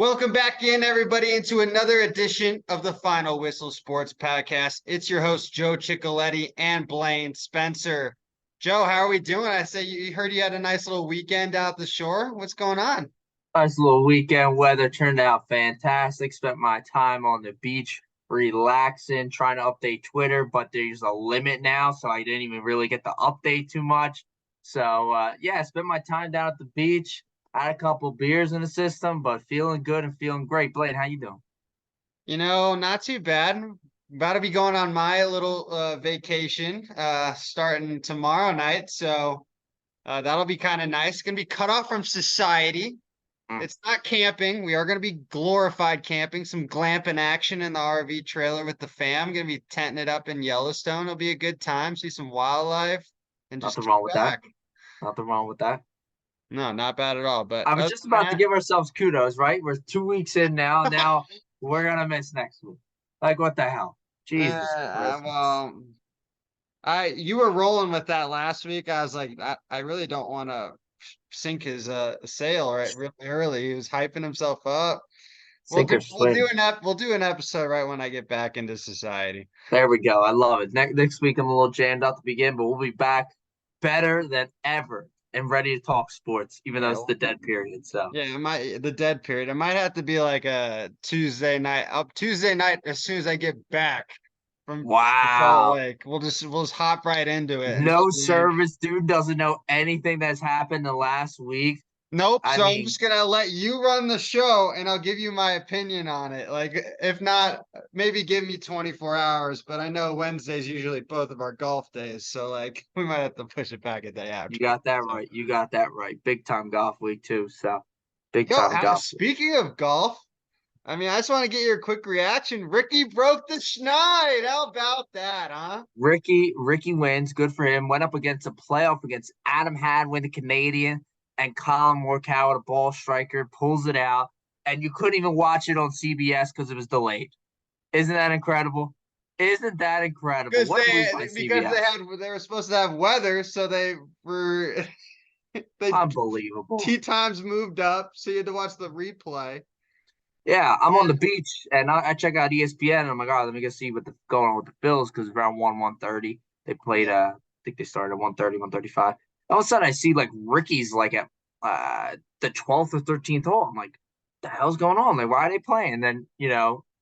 Welcome back in, everybody, into another edition of the Final Whistle Sports Podcast. It's your host, Joe Ciccoletti and Blaine Spencer. Joe, how are we doing? I say you heard you had a nice little weekend out the shore. What's going on? Nice little weekend weather turned out fantastic. Spent my time on the beach, relaxing, trying to update Twitter, but there's a limit now, so I didn't even really get to update too much. So yeah, spent my time down at the beach. Had a couple beers in the system, but feeling good and feeling great. Blade, how you doing? Not too bad. About to be going on my little vacation starting tomorrow night. So that'll be kind of nice. Gonna be cut off from society. Mm. It's not camping. We are going to be glorified camping, some glamping action in the RV trailer with the fam. Going to be tenting it up in Yellowstone. It'll be a good time. See some wildlife and just Nothing kick wrong with that. back. Nothing wrong with that. No, not bad at all. But I was other just than about to give ourselves kudos, right? We're 2 weeks in now. that, Now we're gonna miss next week. Like what the hell? Jesus Christmas. well, you were rolling with that last week. I was like, I really don't want to sink his sail right really early. He was hyping himself up. We'll Sink do or we'll do swim. an episode right when I get back into society. There we go. I love it. Next week I'm a little jammed out to begin, but we'll be back better than ever and ready to talk sports, even though Yeah, it's the dead period. So yeah, the dead period. It might have to be like a Tuesday night. Up Tuesday night as soon as I get back from Salt wow. Lake. We'll just hop right into it and No just be like, service dude doesn't know anything that's happened the last week. nope. I So I'm mean, just gonna let you run the show and I'll give you my opinion on it. Like if not, maybe give me 24 hours, but I know Wednesday's usually both of our golf days. So like we might have to push it back a day you after. got that So right. You got that right. Big time golf week too. So big yo, time golf week. speaking of golf. I mean, I just want to get your quick reaction. Ricky broke the schneid. How about that, huh? Ricky wins. Good for him. Went up against a playoff against Adam Hadwin, the Canadian, and Colin Morikawa, a ball striker, pulls it out. And you couldn't even watch it on CBS because it was delayed. Isn't that incredible? Isn't that incredible? Because What move by CBS? they were supposed to have weather, so they were they Unbelievable. tee times moved up, so you had to watch the replay. Yeah, I'm on the And beach and I check out ESPN and I'm like, oh, let me go see what's going on with the Phils because around 1:30 they played. yeah, I think they started at 1:30, 1:35. All of a sudden, I see like Ricky's like at the 12th or 13th hole. I'm like, the hell's going on? Like, why are they playing? And then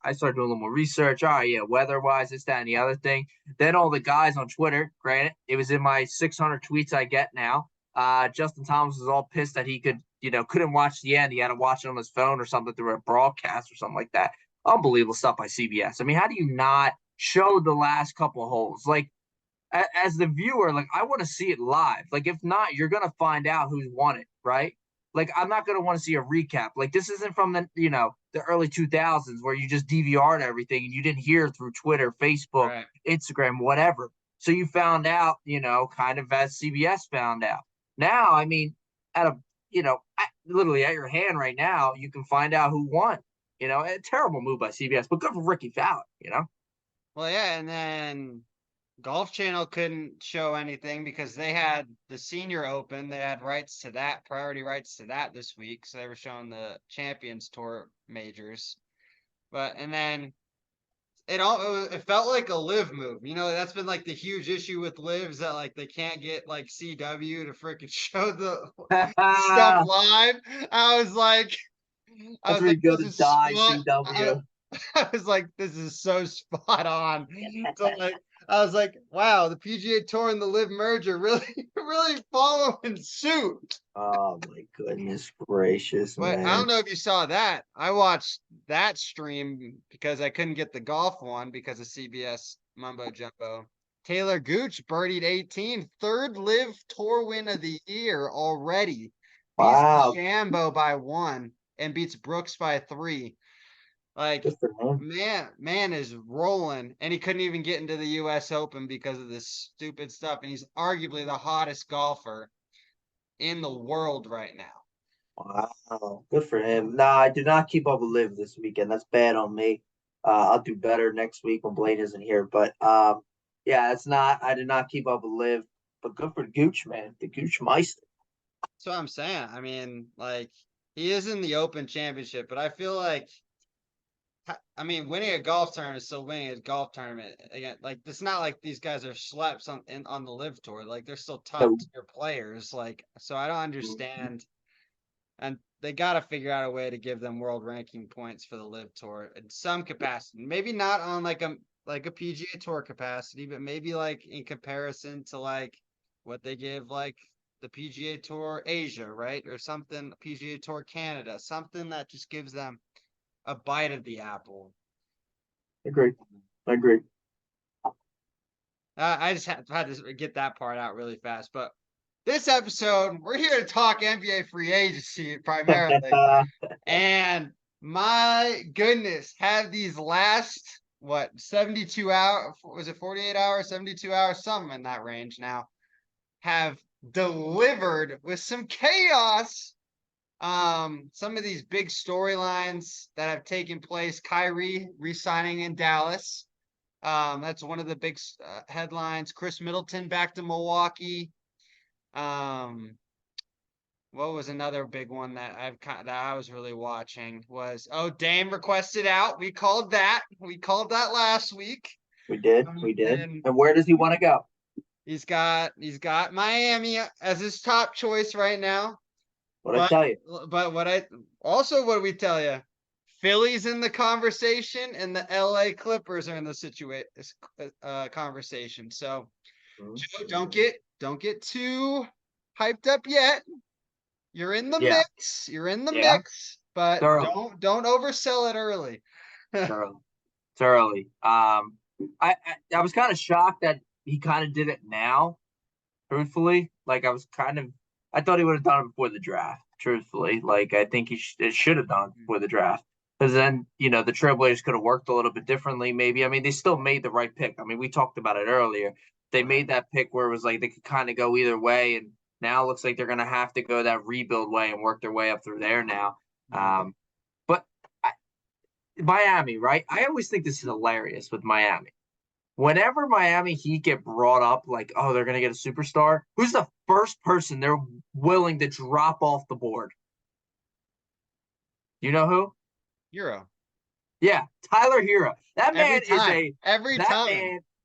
I started doing a little more research. Oh yeah, weather wise, this, that, and the other thing. Then all the guys on Twitter, granted, it was in my 600 tweets I get now. Justin Thomas was all pissed that he couldn't watch the end. He had to watch it on his phone or something through a broadcast or something like that. Unbelievable stuff by CBS. I mean, how do you not show the last couple of holes? Like, as the viewer, like I want to see it live. Like, if not, you're gonna find out who's won it, right? Like, I'm not gonna want to see a recap. Like, this isn't from the early 2000s where you just DVR'd everything and you didn't hear through Twitter, Facebook, right. Instagram, whatever. So you found out, kind of as CBS found out. Now, I mean, at a literally at your hand right now, you can find out who won. A terrible move by CBS, but good for Ricky Fowler. Well, yeah, and then Golf Channel couldn't show anything because they had the Senior Open. They had priority rights to that this week, so they were showing the Champions Tour majors. And then it felt like a live move. That's been like the huge issue with lives that like they can't get like CW to freaking show the stuff That's live. I was like, I was where like, you go this to is die, spot. CW. I was like, this is so spot on. So like, I was like, wow, the PGA Tour and the Live merger really, really following suit. Oh my goodness gracious, But I don't man. know if you saw that. I watched that stream because I couldn't get the golf one because of CBS Mumbo Jumbo. Taylor Gooch birdied 18, third Live Tour win of the year already. Beats Wow, Jambo by 1 and beats Brooks by 3. Like, good for him. man is rolling, and he couldn't even get into the U.S. Open because of this stupid stuff. And he's arguably the hottest golfer in the world right now. Wow, good for him. Nah, I did not keep up with Liv this weekend. That's bad on me. I'll do better next week when Blaine isn't here. But yeah, it's not. I did not keep up with Liv, but good for Gooch, man. The Gooch Meister. That's what I'm saying. I mean, like, He is in the Open Championship, but I feel like, I mean, winning a golf tournament is still winning a golf tournament. Again, like it's not like these guys are schleps on the LIV Tour. Like they're still top So, tier players. Like so, I don't understand. And they got to figure out a way to give them world ranking points for the LIV Tour in some capacity. Maybe not on like a PGA Tour capacity, but maybe like in comparison to like what they give like the PGA Tour Asia, right? Or something, PGA Tour Canada, something that just gives them a bite of the apple. agree. I agree. I just had to get that part out really fast. But this episode, we're here to talk NBA free agency primarily. And my goodness, have these last, what, 72 hours, was it 48 hours, 72 hours, something in that range now, have delivered with some chaos. Some of these big storylines that have taken place. Kyrie re-signing in Dallas. That's one of the big headlines. Chris Middleton back to Milwaukee. Um, what was another big one that that I was really watching was Dame requested out. We called that. We called that last week. We did. We did. And And where does he want to go? he's got Miami as his top choice right now. What I tell you? But what do we tell you? Philly's in the conversation, and the LA Clippers are in the conversation. So, Joe, don't get too hyped up yet. You're in the Yeah. mix. You're in the Yeah. mix, but Thoroughly. don't oversell it early. Thoroughly. Thoroughly. I was kind of shocked that he kind of did it now. Truthfully, like I thought he would have done it before the draft. Truthfully, like I think he should have done it before the draft, because then the Trailblazers could have worked a little bit differently. Maybe, I mean, they still made the right pick. I mean, we talked about it earlier. They made that pick where it was like they could kind of go either way, and now it looks like they're going to have to go that rebuild way and work their way up through there now. But Miami, right? I always think this is hilarious with Miami. Whenever Miami Heat get brought up, like, oh, they're going to get a superstar, who's the first person they're willing to drop off the board? You know who? Euro. Yeah, Tyler Hero. That man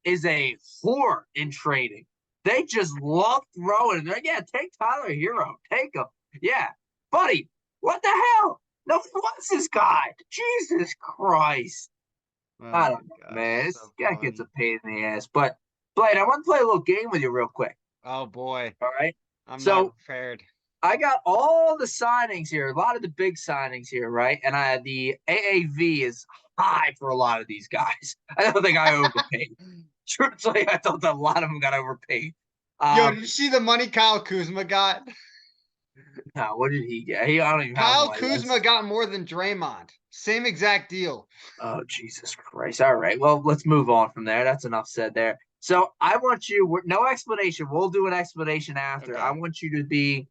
is a whore in trading. They just love throwing. They're like, yeah, take Tyler Hero. Take him. Yeah, buddy, what the hell? No, what's this guy? Jesus Christ. I don't know, man. This guy gets a pain in the ass. But, Blade, I want to play a little game with you real quick. Oh, boy. All right? I'm not prepared. I got all the signings here, a lot of the big signings here, right? And the AAV is high for a lot of these guys. I don't think I overpaid. Truthfully, I thought that a lot of them got overpaid. Yo, did you see the money Kyle Kuzma got? No, what did he get? I don't even Kyle Kuzma got more than Draymond. Same exact deal. Oh, Jesus Christ. All right. Well, let's move on from there. That's enough said there. So I want you, no explanation. We'll do an explanation after. Okay. I want you to be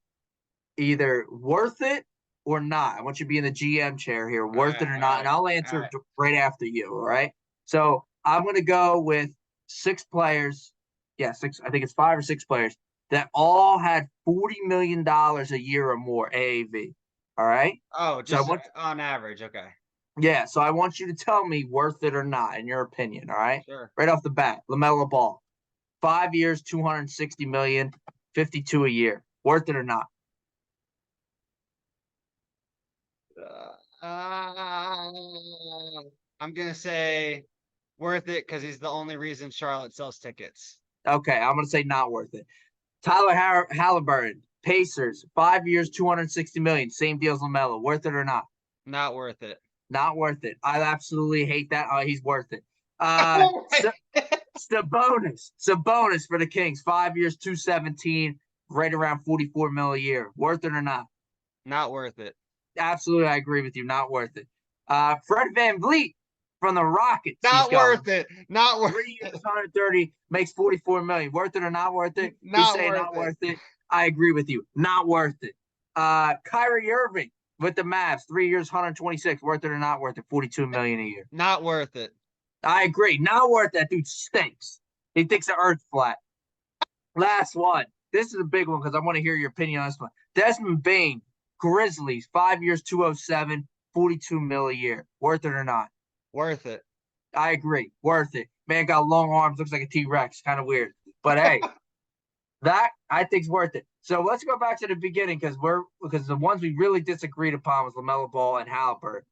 either worth it or not. I want you to be in the GM chair here, worth it or not. And I'll answer right after you. All right. So I'm going to go with 6 players. Yeah, 6. I think it's 5 or 6 players that all had $40 million a year or more AAV. All right. Oh, just so on average. Okay. Yeah. So I want you to tell me worth it or not, in your opinion. All right. Sure. Right off the bat, LaMelo Ball, 5 years, $260 million, 52 a year. Worth it or not? I'm gonna say worth it because he's the only reason Charlotte sells tickets. Okay, I'm gonna say not worth it. Tyler Halliburton, Pacers, 5 years, $260 million, same deal as LaMelo. Worth it or not? Not worth it. Not worth it. I absolutely hate that. Oh, he's worth it. Sabonis for the Kings, 5 years, 217, right around 44 mil a year. Worth it or not? Not worth it. Absolutely, I agree with you. Not worth it. Fred VanVleet from the Rockets. Not worth it. Not worth 3 years, 130, makes 44 million. Worth it or not worth it? Not worth it. I agree with you. Not worth it. Kyrie Irving with the Mavs, 3 years, 126. Worth it or not worth it? 42 million a year. Not worth it. I agree. Not worth it. That dude stinks. He thinks the earth's flat. Last one. This is a big one because I want to hear your opinion on this one. Desmond Bane, Grizzlies, 5 years, 207, 42 mil a year. Worth it or not? Worth it. I agree. Worth it. Man got long arms, looks like a T-Rex. Kind of weird. But hey, that I think's worth it. So let's go back to the beginning because the ones we really disagreed upon was LaMelo Ball and Halliburton.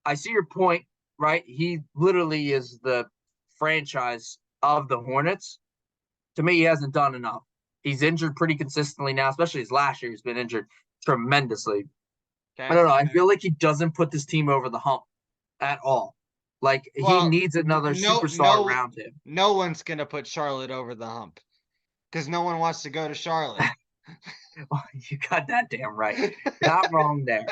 I see your point, right? He literally is the franchise of the Hornets. To me, he hasn't done enough. He's injured pretty consistently now, especially his last year. He's been injured tremendously. I Okay. don't know. I feel like he doesn't put this team over the hump at all. Like he Well, needs another no, superstar no, around him. no one's gonna put Charlotte over the hump because no one wants to go to Charlotte. You got that damn right. Not wrong there.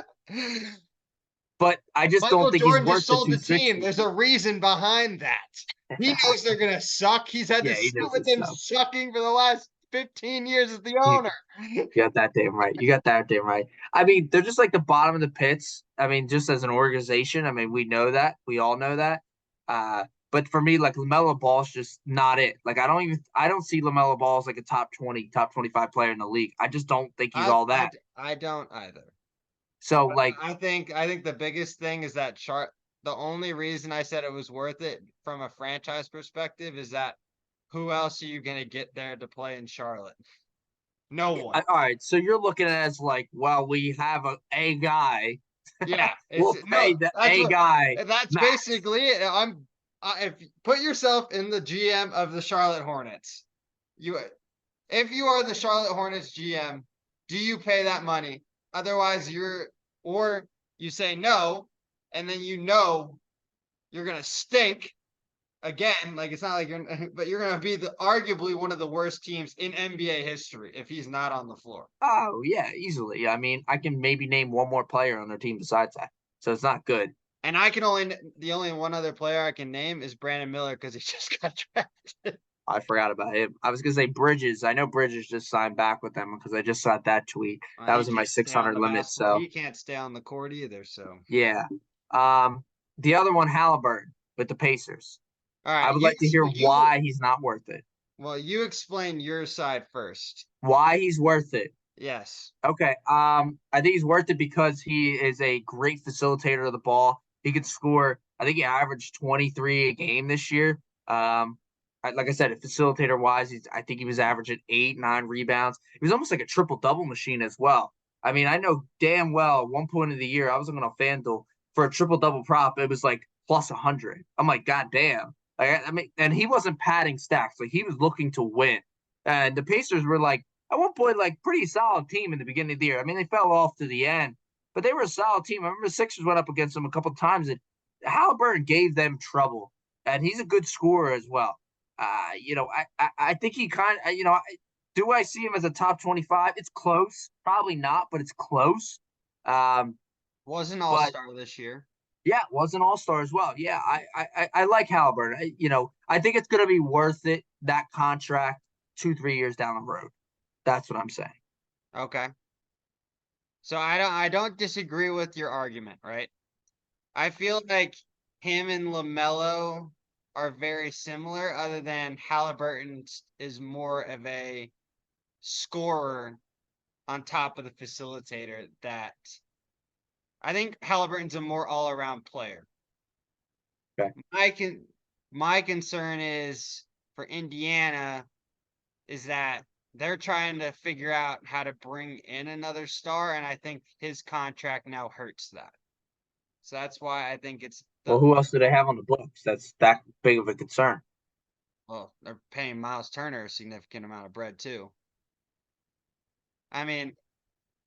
But I just don't Michael think he's Jordan just worth the sold the team. 260. There's a reason behind that. He knows they're gonna suck. He's had to Yeah, he sit knows with this them stuff. sucking for the last 15 years as the You, owner. you got that damn right. You got that damn right. I mean, they're just like the bottom of the pits. I mean, just as an organization, I mean, we know that. We all know that. But for me, like LaMelo Ball's just not it. Like I don't see LaMelo Ball as like a top 20, top 25 player in the league. I just don't think he's all that. I don't either. So like, I think the biggest thing is that chart. The only reason I said it was worth it from a franchise perspective is that who else are you gonna get there to play in Charlotte? No one. all right. So you're looking at it as like, well, we have a guy. Yeah, We'll it's pay no. the That's a what. guy That's max. basically it. If put yourself in the GM of the Charlotte Hornets, you if you are the Charlotte Hornets GM, do you pay that money? Otherwise, or you say no, and then you're gonna stink again. Like it's not like you're, but you're gonna be arguably one of the worst teams in NBA history if he's not on the floor. Oh yeah, easily. I mean, I can maybe name one more player on their team besides that. So it's not good. And the only one other player I can name is Brandon Miller because he just got drafted. I forgot about him. I was gonna say Bridges. I know Bridges just signed back with them because I just saw that tweet. That He was in my can't stay on 600 the limit. basketball. So He can't stay on the court either. So, yeah. Um, the other one, Halliburton with the Pacers. all I right, would like to hear why he's not worth it. well, you explain your side first. Why he's worth it. Yes. Okay. I think he's worth it because he is a great facilitator of the ball. He could score. I think he averaged 23 a game this year. Like I said, facilitator wise, I think he was averaging 8, 9 rebounds. He was almost like a triple double machine as well. I mean, I know damn well at one point of the year I was looking on FanDuel for a triple double prop. It was like plus 100. I'm like, God damn. Like, I mean, and he wasn't padding stacks. Like he was looking to win. And the Pacers were like at one point like pretty solid team in the beginning of the year. I mean, they fell off to the end, but they were a solid team. I remember the Sixers went up against them a couple of times, and Halliburton gave them trouble. And he's a good scorer as well. I think he kind of, do I see him as a top 25? It's close. Probably not, but it's close. Um, Was an but all-star this year. yeah, was an all-star as well. Yeah, I like Halliburton. I think it's going to be worth it, that contract 2, 3 years down the road. That's what I'm saying. Okay. So I don't disagree with your argument, right? I feel like him and LaMelo are very similar, other than Halliburton is more of a scorer on top of the facilitator. That I think Halliburton's a more all-around player. Okay. My concern is for Indiana is that they're trying to figure out how to bring in another star, and I think his contract now hurts that. So that's why I think it's Well, who else do they have on the books? That's that big of a concern. well, they're paying Miles Turner a significant amount of bread too. I mean,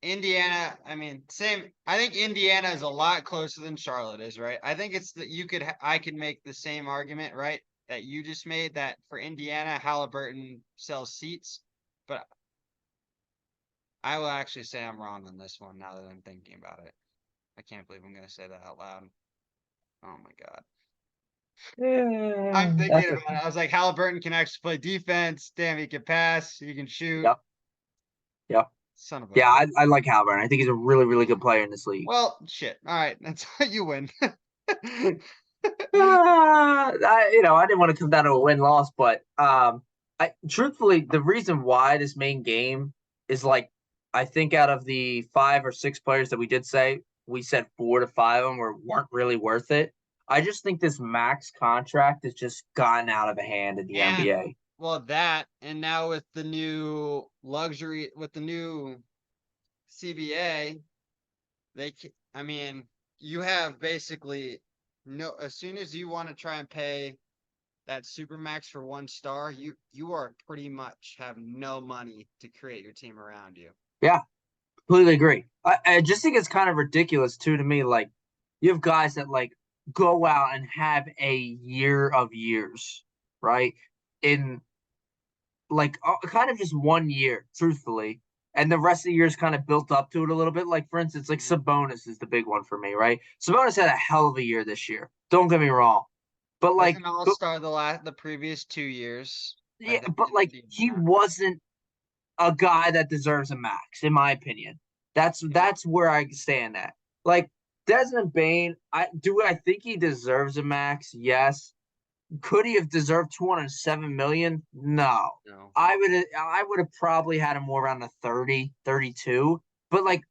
Indiana, I mean, same. I think Indiana is a lot closer than Charlotte is, right? I think it's that I could make the same argument, right? That you just made that for Indiana, Halliburton sells seats, but I will actually say I'm wrong on this one now that I'm thinking about it. I can't believe I'm going to say that out loud. Oh my God. I'm Yeah, thinking that's about it. I was like, Halliburton can actually play defense. Damn, he can pass. He can shoot. yep, yep. Son of a Yeah, bitch. I like Halliburton. I think he's a really, really good player in this league. Well, shit. All right. That's how you win. I didn't want to come down to a win loss, but I truthfully, the reason why this main game is like I think out of the 5 or 6 players that we did say, we said 4 to 5 of them weren't really worth it. I just think this max contract has just gotten out of hand in the And NBA. well, that and now with the new luxury with the new CBA, I mean, you have basically no. As soon as you want to try and pay that super max for 1 star, you are pretty much have no money to create your team around you. Yeah, completely agree. I just think it's kind of ridiculous too to me. Like, you have guys that like go out and have a year of years, right? In like kind of just 1 year, truthfully, and the rest of the year is kind of built up to it a little bit. Like, for instance, like Mhm. Sabonis is the big one for me, right? Sabonis had a hell of a year this year. Don't get me wrong, but Was like, an all star the previous 2 years. I yeah, think but in like he Indiana. wasn't a guy that deserves a max, in my opinion. That's Yeah. that's where I stand at. Like Desmond Bain, I think he deserves a max? Yes. Could he have deserved 207 million? No. No. I would have probably had him more around the 30, 32. But like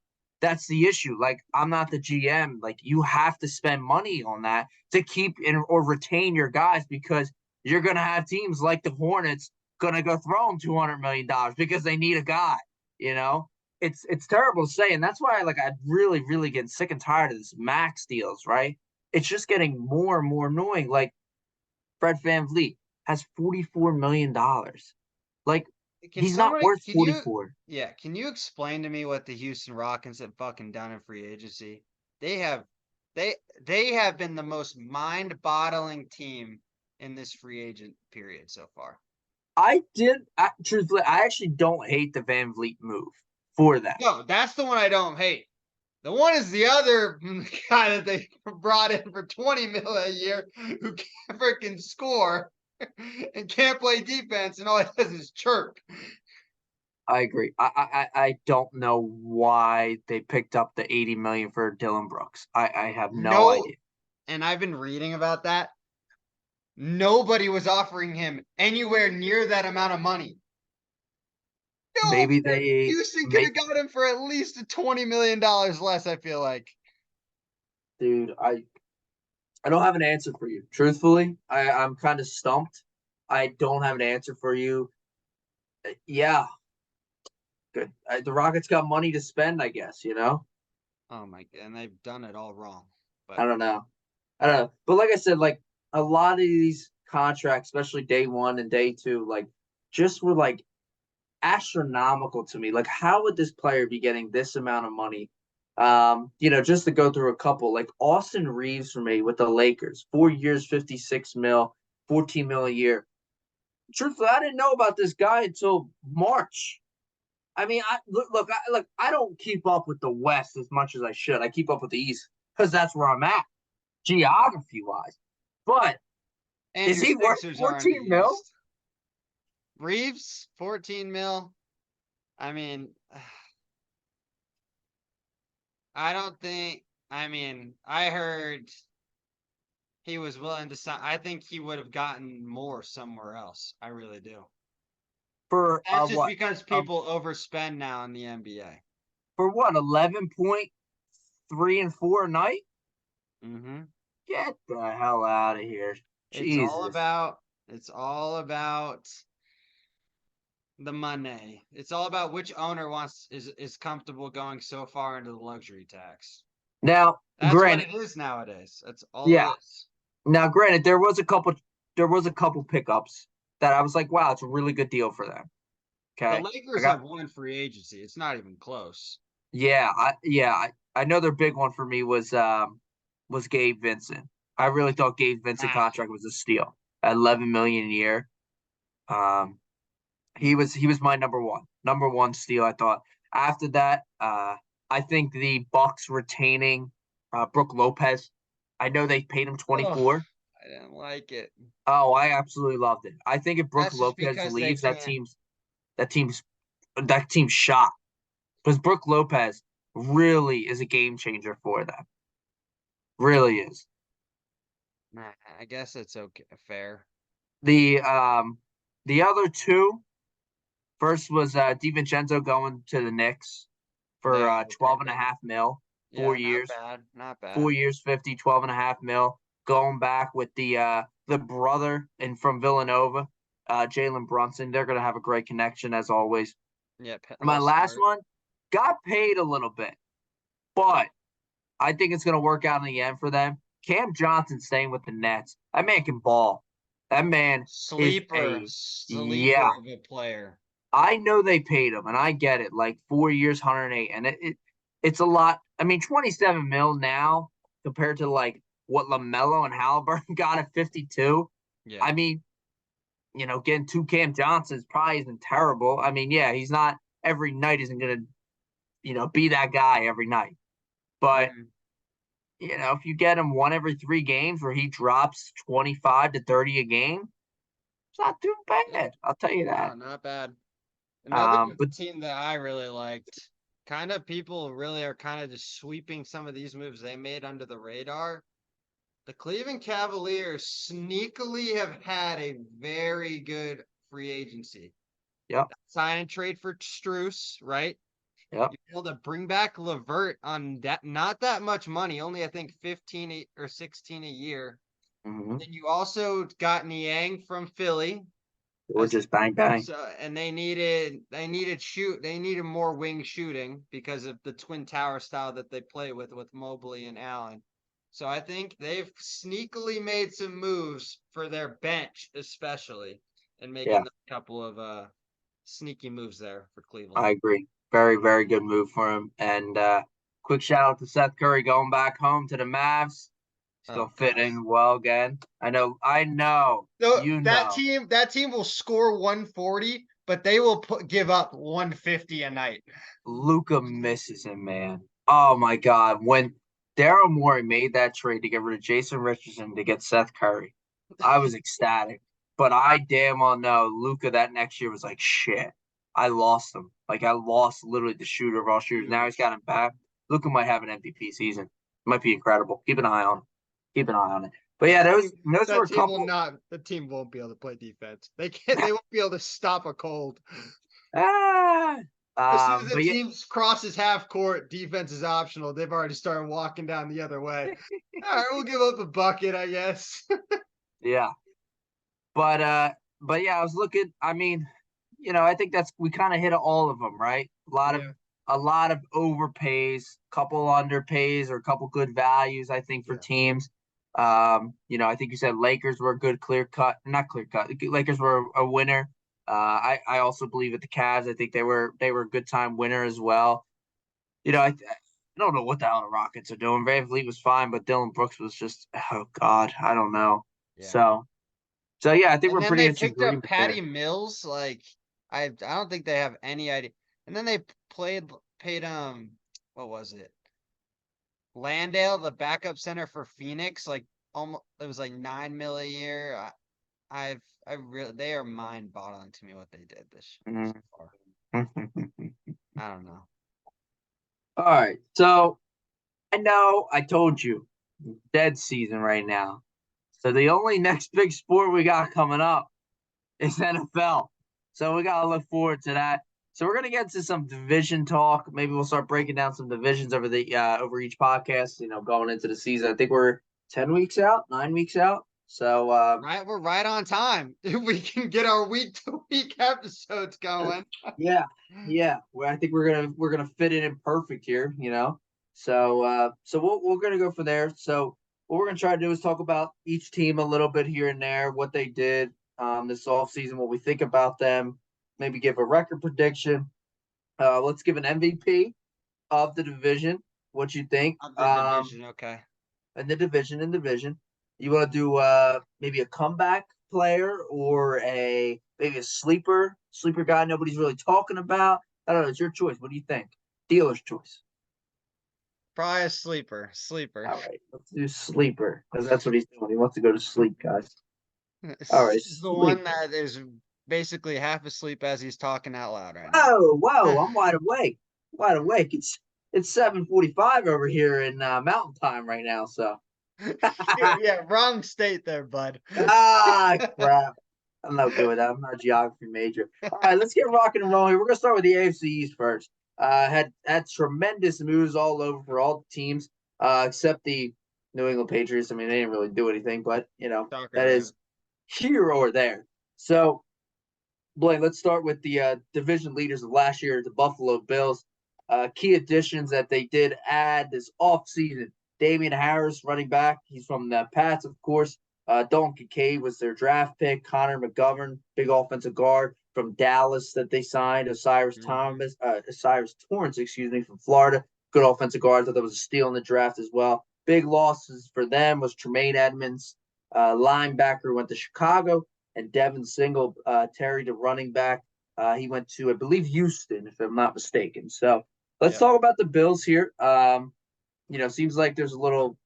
that's the issue. Like I'm not the GM. Like you have to spend money on that to keep or retain your guys because you're gonna have teams like the Hornets gonna go throw them $200 million because they need a guy. You know, it's terrible to say, and that's why I really really get sick and tired of this max deals. Right? It's just getting more and more annoying. Like Fred VanVleet has $44 million. Like Can he's not somebody worth can you 44. yeah, can you explain to me what the Houston Rockets have fucking done in free agency? They have they they have been the most mind-boggling team in this free agent period so far. Truthfully, I actually don't hate the Van Vliet move for that. No, that's the one I don't hate. The one is the other guy that they brought in for 20 mil a year who can't freaking score and can't play defense and all he does is chirp. I agree. I don't know why they picked up the 80 million for Dylan Brooks. I have no No, idea. and I've been reading about that. Nobody was offering him anywhere near that amount of money. No, Maybe they Houston could make have got him for at least $20 million less, I feel like. dude, I don't have an answer for you. Truthfully, I'm kind of stumped. I don't have an answer for you. Yeah, good. The Rockets got money to spend, I guess, you know? Oh my, and they've done it all wrong. I But don't know. I don't know. But like I said, like a lot of these contracts, especially day one and day two, like just were like astronomical to me. Like, how would this player be getting this amount of money? Just to go through a couple, like Austin Reeves for me with the Lakers, 4 years, 56 mil, 14 mil a year. Truthfully, I didn't know about this guy until March. I mean, I don't keep up with the West as much as I should. I keep up with the East because that's where I'm at, geography wise. But and is your he worth Sixers are in the 14 mil? East. Reeves, 14 mil. I mean, I don't think. I mean, I heard he was willing to sign. I think he would have gotten more somewhere else. I really do. For That's just what? because Uh, people overspend now in the NBA. for what? 11.3 and 4 a night? Mm-hmm. Get the hell out of here. It's all Jesus. about. It's all about the money. It's all about which owner is comfortable going so far into the luxury tax. Now, That's what granted, it is nowadays. That's all yeah. it is. Now, granted, there was a couple pickups that I was like, wow, it's a really good deal for them. The Okay. I Lakers got have won free agency. It's not even close. I know their big one for me was Gabe Vincent. I really thought Gabe Vincent Ah, contract was a steal at 11 million a year. Um, he was my number one steal. I thought after that, I think the Bucks retaining Brooke Lopez. I know they paid him oh, 24. I didn't like it. Oh, I absolutely loved it. I think if Brooke That's just Lopez because they leaves, that can't. team's that team's that team's shot because Brooke Lopez really is a game changer for them. Really is. Nah, I guess it's okay. Fair. The the other two, first was DiVincenzo going to the Knicks. for There you go. 12.5 mil, Yeah, 4 years. not bad. Not bad. 4 years, 50, 12.5 mil. Going back with the brother and from Villanova, Jalen Brunson. They're gonna have a great connection as always. Yeah, My they'll last start. one got paid a little bit, but I think it's gonna work out in the end for them. Cam Johnson staying with the Nets. That man can ball. That man is Sleeper yeah. of a player. I know they paid him, and I get it. Like 4 years, 108, and it's a lot. I mean, 27 mil now compared to like what LaMelo and Halliburton got at 52. Yeah. I mean, getting two Cam Johnsons probably isn't terrible. I mean, yeah, he's not every night isn't gonna, be that guy every night. But Mhm. if you get him one every 3 games where he drops 25 to 30 a game, it's not too bad. I'll tell you that. No, not bad. Another But team that I really liked, kind of people really are kind of just sweeping some of these moves they made under the radar. The Cleveland Cavaliers sneakily have had a very good free agency. yep, Sign and trade for Struess, right? yep. You're able to bring back Levert on that not that much money, only I think 15 or 16 a year. Mm-hmm. And then you also got Niang from Philly. Or just bang bang. So and they needed more wing shooting because of the twin tower style that they play with Mobley and Allen. So I think they've sneakily made some moves for their bench, especially, and Yeah, making a couple of sneaky moves there for Cleveland. I agree. Very, very good move for him. And quick shout out to Seth Curry going back home to the Mavs. Still Oh God. fitting well again. I know, So you know. that team will score 140, but they will give up 150 a night. Luca misses him, man. Oh my God. When Daryl Morey made that trade to get rid of Jason Richardson to get Seth Curry, I was ecstatic. But I damn well know Luca that next year was like, shit. I lost him. Like I lost literally the shooter of all shooters. Now he's got him back. Luca might have an MVP season. Might be incredible. Keep an eye on him. Keep an eye on it. But yeah, those were That a team will couple. not. The team won't be able to play defense. They can't. They won't be able to stop a cold. Ah, As soon as the but yeah, team crosses half court, defense is optional. They've already started walking down the other way. All right, we'll give up a bucket, I guess. yeah. But yeah, I was looking. I mean, I think we kind of hit all of them, right? Yeah, A lot of overpays, couple underpays, or a couple good values. I think for yeah. teams. I think you said Lakers were a good clear cut, not clear cut. Lakers were a winner. I also believe at the Cavs. I think they were a good time winner as well. I don't know what the hell the Rockets are doing. Van Vliet was fine, but Dylan Brooks was just, oh God, I don't know. Yeah. So yeah, I think And we're then pretty they in picked up agreement Patty there. Mills. Like I don't think they have any idea. And then they paid what was it? Landale, the backup center for Phoenix, like almost it was like 9 mil a year. I really they are mind boggling to me what they did this Mhm. so far. I don't know. All right, so I know I told you, dead season right now. So the only next big sport we got coming up is NFL. So we gotta look forward to that. So we're gonna get into some division talk. Maybe we'll start breaking down some divisions over each podcast. Going into the season. I think we're 10 weeks out, 9 weeks out. So Right, we're right on time. If we can get our week to week episodes going. yeah, yeah. Well, I think we're gonna fit it in perfect here. So we're gonna go for there. So what we're gonna try to do is talk about each team a little bit here and there, what they did this off season, what we think about them, maybe give a record prediction. Let's give an MVP of the division. What you think? Of the division, okay. In division. You want to do maybe a comeback player or maybe a sleeper guy nobody's really talking about. I don't know. It's your choice. What do you think? Dealer's choice. Probably a sleeper. Sleeper. All right, let's do sleeper because that's what he's doing. He wants to go to sleep, guys. All This right, is the one sleeper. that is basically half asleep as he's talking out loud right now. Oh, whoa! I'm wide awake. Wide awake. It's 7:45 over here in Mountain Time right now. So Yeah, wrong state there, bud. crap. I'm not good with that. I'm not a geography major. All right, let's get rocking and rolling. We're gonna start with the AFC East first. had tremendous moves all over for all teams, except the New England Patriots. I mean, they didn't really do anything, but that Shocker, yeah. is here or there. So, Blaine, let's start with the division leaders of last year, the Buffalo Bills. Key additions that they did add this offseason. Damian Harris, running back. He's from the Pats, of course. Dalton Kincaid was their draft pick. Connor McGovern, big offensive guard from Dallas that they signed. Hmm. Osiris Torrance, excuse me, from Florida. Good offensive guard. I thought that was a steal in the draft as well. Big losses for them was Tremaine Edmonds, linebacker, went to Chicago, and Devin Single, Terry, the running back. He went to, I believe, Houston, if I'm not mistaken. So let's Yep. talk about the Bills here. Seems like there's a little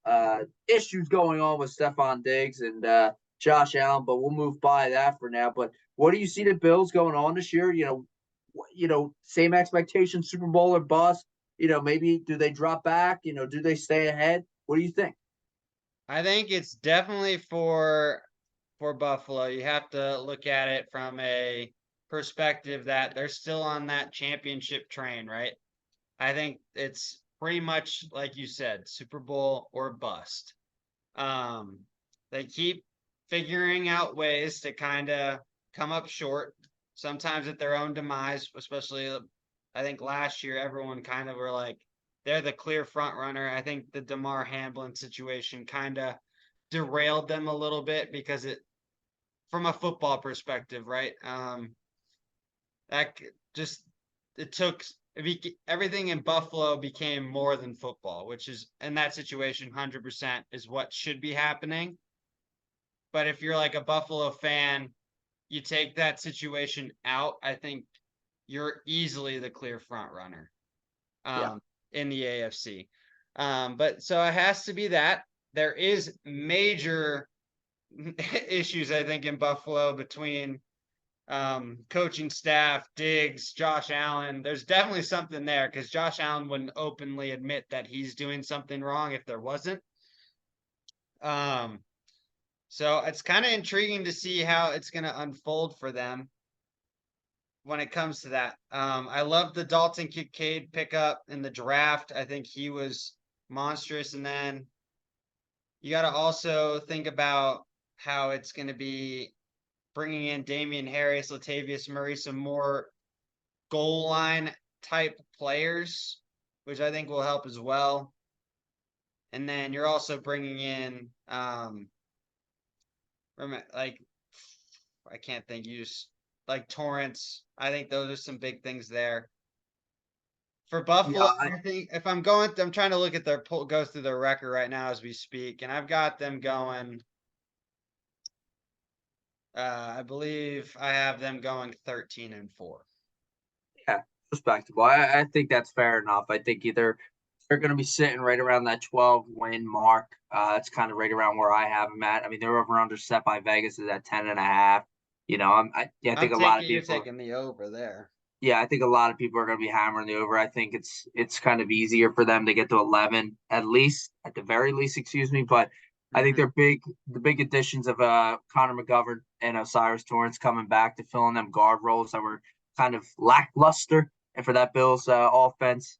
issues going on with Stephon Diggs and Josh Allen, but we'll move by that for now. But what do you see the Bills going on this year? Same expectations, Super Bowl or bust. Maybe do they drop back? Do they stay ahead? What do you think? I think it's definitely for Buffalo. You have to look at it from a perspective that they're still on that championship train, right? I think it's pretty much like you said, Super Bowl or bust. Um, they keep figuring out ways to kind of come up short, sometimes at their own demise, especially I think last year everyone kind of were like they're the clear front runner. I think the DeMar Hamlin situation kind of derailed them a little bit because it from a football perspective, right? That just it took everything in Buffalo became more than football, which is in that situation 100% is what should be happening. But if you're like a Buffalo fan, you take that situation out, I think you're easily the clear front runner Yeah. in the AFC. But so it has to be that. There is major issues, I think, in Buffalo between coaching staff, Diggs, Josh Allen. There's definitely something there because Josh Allen wouldn't openly admit that he's doing something wrong if there wasn't. Um, so it's kind of intriguing to see how it's going to unfold for them when it comes to that. I love the Dalton Kincaid pickup in the draft. I think he was monstrous. And then you got to also think about how it's going to be bringing in Damian Harris, Latavius Murray, some more goal line type players, which I think will help as well. And then you're also bringing in, like, I can't think, use like Torrance. I think those are some big things there. For Yeah, Buffalo, I think if I'm trying to look at go through their record right now as we speak, and I've got them going. I believe I have them going 13-4. yeah, respectable. I think that's fair enough. I think either they're going to be sitting right around that 12 win mark. That's kind of right around where I have them at. I mean, they're over under set by Vegas is at 10.5. I think a lot of You're people. taking the over there. Yeah, I think a lot of people are going to be hammering the over. I think it's kind of easier for them to get to 11 at the very least, excuse me. But I think Hmm. the big additions of Connor McGovern and Osiris Torrance coming back to fill in them guard roles that were kind of lackluster, and for that Bills offense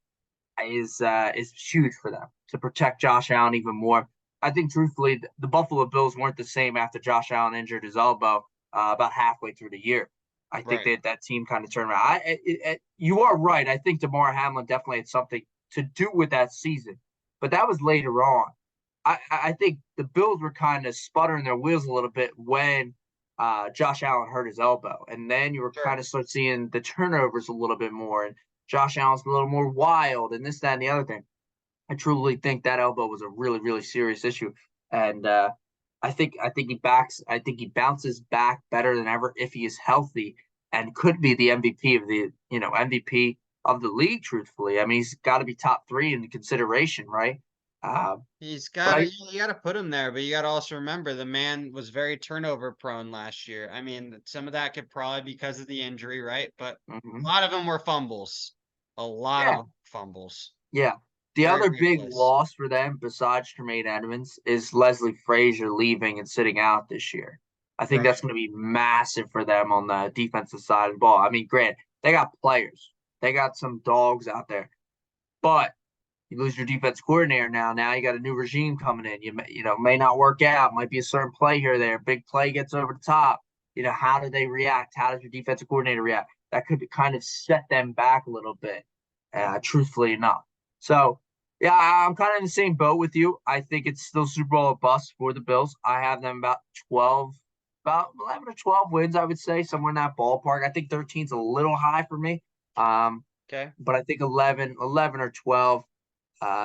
is huge for them to protect Josh Allen even more. I think truthfully, the Buffalo Bills weren't the same after Josh Allen injured his elbow about halfway through the year. I think Right. that team kind of turned around. You are right. I think DeMar Hamlin definitely had something to do with that season, but that was later on. I think the Bills were kind of sputtering their wheels a little bit when Josh Allen hurt his elbow, and then you were Sure. kind of start seeing the turnovers a little bit more, and Josh Allen's a little more wild, and this, that, and the other thing. I truly think that elbow was a really, really serious issue, and I think he bounces back better than ever if he is healthy, and could be the MVP of the MVP of the league. Truthfully, I mean he's got to be top three in the consideration, right? Uh, He's but got to, you got to put him there, but you got to also remember the man was very turnover prone last year. I mean, some of that could probably because of the injury, right? But a mhm. lot of them were fumbles. A lot of Yeah, them fumbles. yeah. The They're in a other great big place. loss for them, besides Tremaine Edmonds, is Leslie Frazier leaving and sitting out this year. I think that's Right. going to be massive for them on the defensive side of the ball. I mean, Grant, they got players. They got some dogs out there. But you lose your defense coordinator now. Now you got a new regime coming in. May not work out. Might be a certain play here or there. Big play gets over the top. How do they react? How does your defensive coordinator react? That could kind of set them back a little bit, truthfully enough. So, yeah, I'm kind of in the same boat with you. I think it's still Super Bowl or bust for the Bills. I have them about 11 or 12 wins, I would say, somewhere in that ballpark. I think 13's a little high for me. Okay. But I think 11 or 12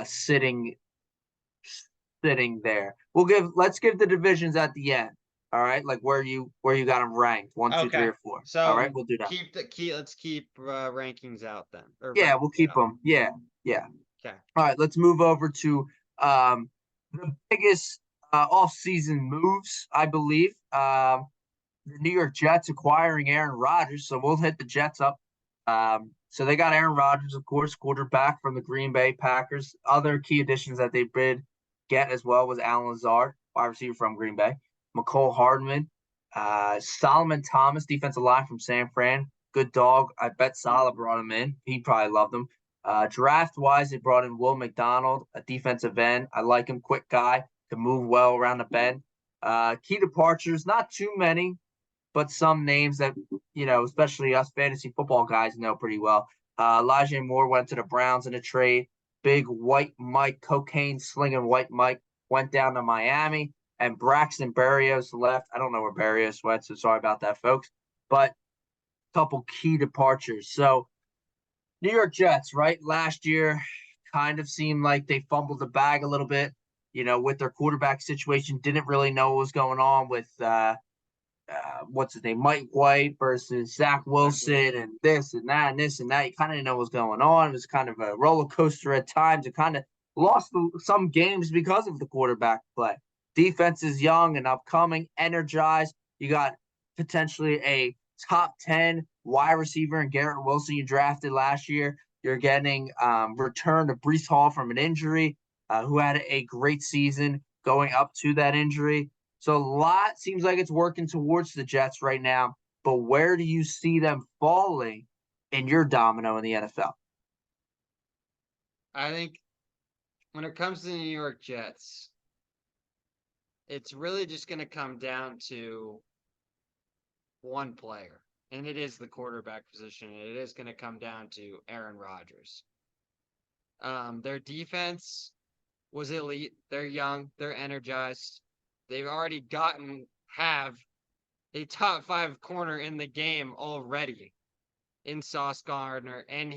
sitting there. Let's give the divisions at the end. All right, like where you got them ranked, 1, 2, 3, Okay. or 4. All right, So we'll do that. let's keep rankings out then. Or Yeah, we'll rankings keep out. them. Yeah, yeah. Okay. All right, let's move over to the biggest off-season moves, I believe. The New York Jets acquiring Aaron Rodgers, so we'll hit the Jets up. So they got Aaron Rodgers, of course, quarterback from the Green Bay Packers. Other key additions that they did get as well was Alan Lazard, wide receiver from Green Bay, McCole Hardman, Solomon Thomas, defensive line from San Fran. Good dog. I bet Salah brought him in. He probably loved him. Draft-wise, they brought in Will McDonald, a defensive end. I like him, quick guy, can move well around the bend. Key departures, not too many, but some names that, especially us fantasy football guys know pretty well. Elijah Moore went to the Browns in a trade. Big White Mike, cocaine slinging White Mike, went down to Miami. And Braxton Berrios left. I don't know where Berrios went, so sorry about that, folks. But a couple key departures. So New York Jets, right? Last year kind of seemed like they fumbled the bag a little bit, with their quarterback situation. Didn't really know what was going on with what's his name, Mike White versus Zach Wilson, and this and that and this and that. You kind of didn't know what was going on. It was kind of a roller coaster at times. It kind of lost some games because of the quarterback play. Defense is young and upcoming, energized. You got potentially a top 10 wide receiver in Garrett Wilson you drafted last year. You're getting return to Breece Hall from an injury, who had a great season going up to that injury. So a lot seems like it's working towards the Jets right now. But where do you see them falling in your domino in the NFL? I think when it comes to the New York Jets, it's really just going to come down to one player, and it is the quarterback position. And it is going to come down to Aaron Rodgers. Their defense was elite. They're young. They're energized. They've already have a top 5 corner in the game already in Sauce Gardner, and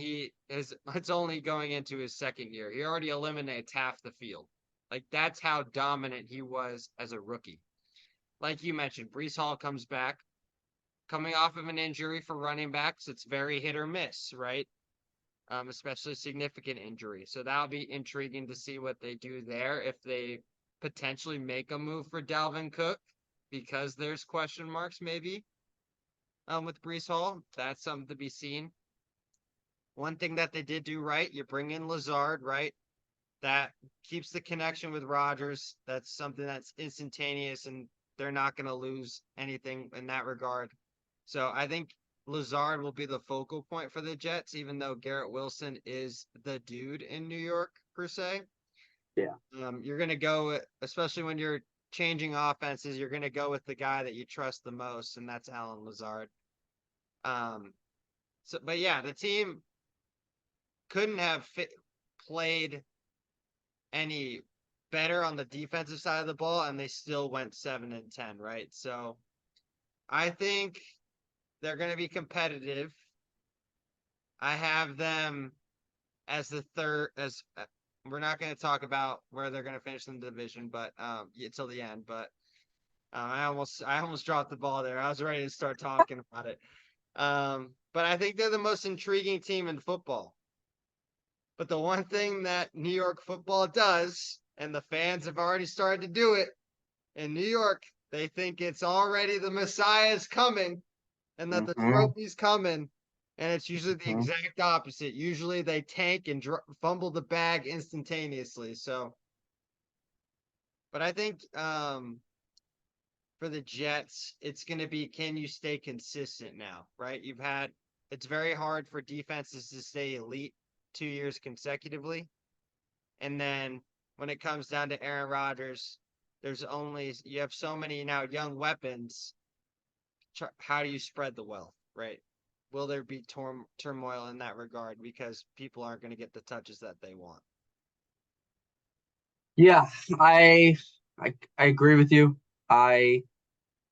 it's only going into his second year. He already eliminates half the field. Like, that's how dominant he was as a rookie. Like you mentioned, Breece Hall comes back, coming off of an injury for running backs. It's very hit or miss, right? Especially significant injury. So that'll be intriguing to see what they do there if they potentially make a move for Dalvin Cook, because there's question marks maybe with Breece Hall. That's something to be seen. One thing that they did do right, you bring in Lazard, right? That keeps the connection with Rodgers. That's something that's instantaneous, and they're not going to lose anything in that regard. So I think Lazard will be the focal point for the Jets, even though Garrett Wilson is the dude in New York, per se. Yeah. You're going to go, especially when you're changing offenses, you're going to go with the guy that you trust the most, and that's Alan Lazard. But yeah, the team couldn't have played any better on the defensive side of the ball, and they still went 7-10, right? So I think they're going to be competitive. I have them as the third. As we're not going to talk about where they're going to finish in the division, but until the end. But I almost dropped the ball there. I was ready to start talking about it. But I think they're the most intriguing team in football. But the one thing that New York football does, and the fans have already started to do it in New York, they think it's already the Messiah's coming and that the trophy's coming. And it's usually the exact opposite. Usually they tank and fumble the bag instantaneously. So, but I think for the Jets, it's going to be, can you stay consistent now, right? You've had it's very hard for defenses to stay elite 2 years consecutively. And then when it comes down to Aaron Rodgers, you have so many now young weapons. How do you spread the wealth, right? Will there be turmoil in that regard because people aren't going to get the touches that they want? Yeah, I I agree with you. I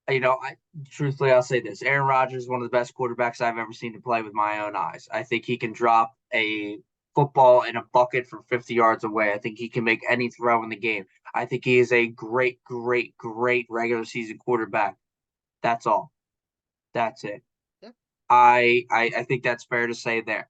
I truthfully I'll say this. Aaron Rodgers is one of the best quarterbacks I've ever seen to play with my own eyes. I think he can drop a football in a bucket from 50 yards away. I think he can make any throw in the game. I think he is a great, great, great regular season quarterback. That's all. That's it. Yeah. I think that's fair to say there.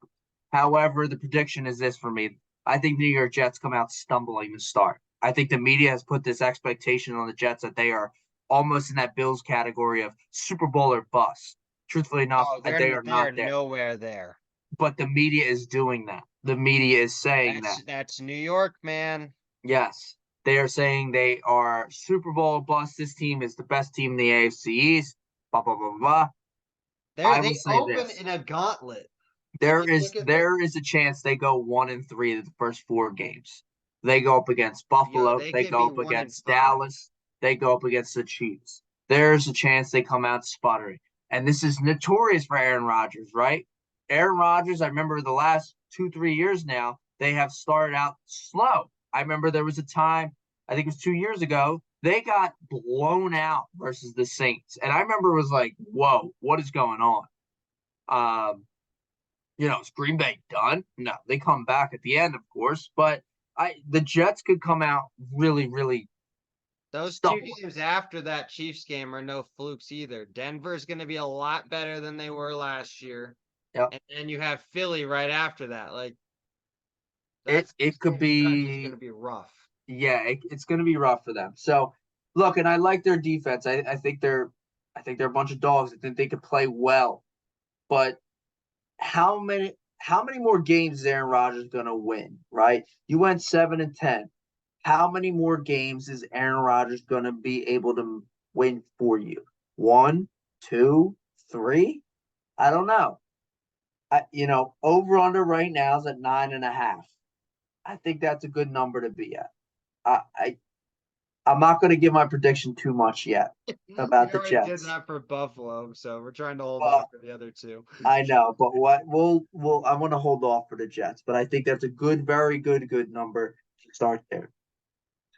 However, the prediction is this for me. I think New York Jets come out stumbling to start. I think the media has put this expectation on the Jets that they are almost in that Bills category of Super Bowl or bust. Truthfully enough, Oh, they are they are not there. nowhere there. But the media is doing that. The media is saying that. That's New York, man. Yes, they are saying they are Super Bowl bust. This team is the best team in the AFC East. Blah blah blah blah. I will They say open this: in a gauntlet. If there you is look at the there is a chance they go 1-3 in the first 4 games. They go up against yo, Buffalo. they They could go be up one and against five. Dallas. They go up against the Chiefs. There's a chance they come out sputtering. And this is notorious for Aaron Rodgers, right? Aaron Rodgers, I remember the last 2, 3 years now, they have started out slow. I remember there was a time, I think it was 2 years ago, they got blown out versus the Saints. And I remember it was like, whoa, what is going on? Um, is Green Bay done? No, they come back at the end, of course, but the Jets could come out really, really Those two stumbling. games after that Chiefs game are no flukes either. Denver's going to be a lot better than they were last year. Yep. And then you have Philly right after that. Like, It that's it could stretch is going be to be rough. yeah, it's going to be rough for them. So look, and I like their defense. I think they're a bunch of dogs. I think they could play well, but how many more games is Aaron Rodgers going to win? Right? You went 7-10. How many more games is Aaron Rodgers going to be able to win for you? One, two, three? I don't know. Over under right now is at 9.5. I think that's a good number to be at. I, I I'm not going to give my prediction too much yet We about the already did Jets. that for Buffalo, so we're trying to hold off Well, for the other two. I know, but what we'll I want to hold off for the Jets, but I think that's a good, very good number to start there.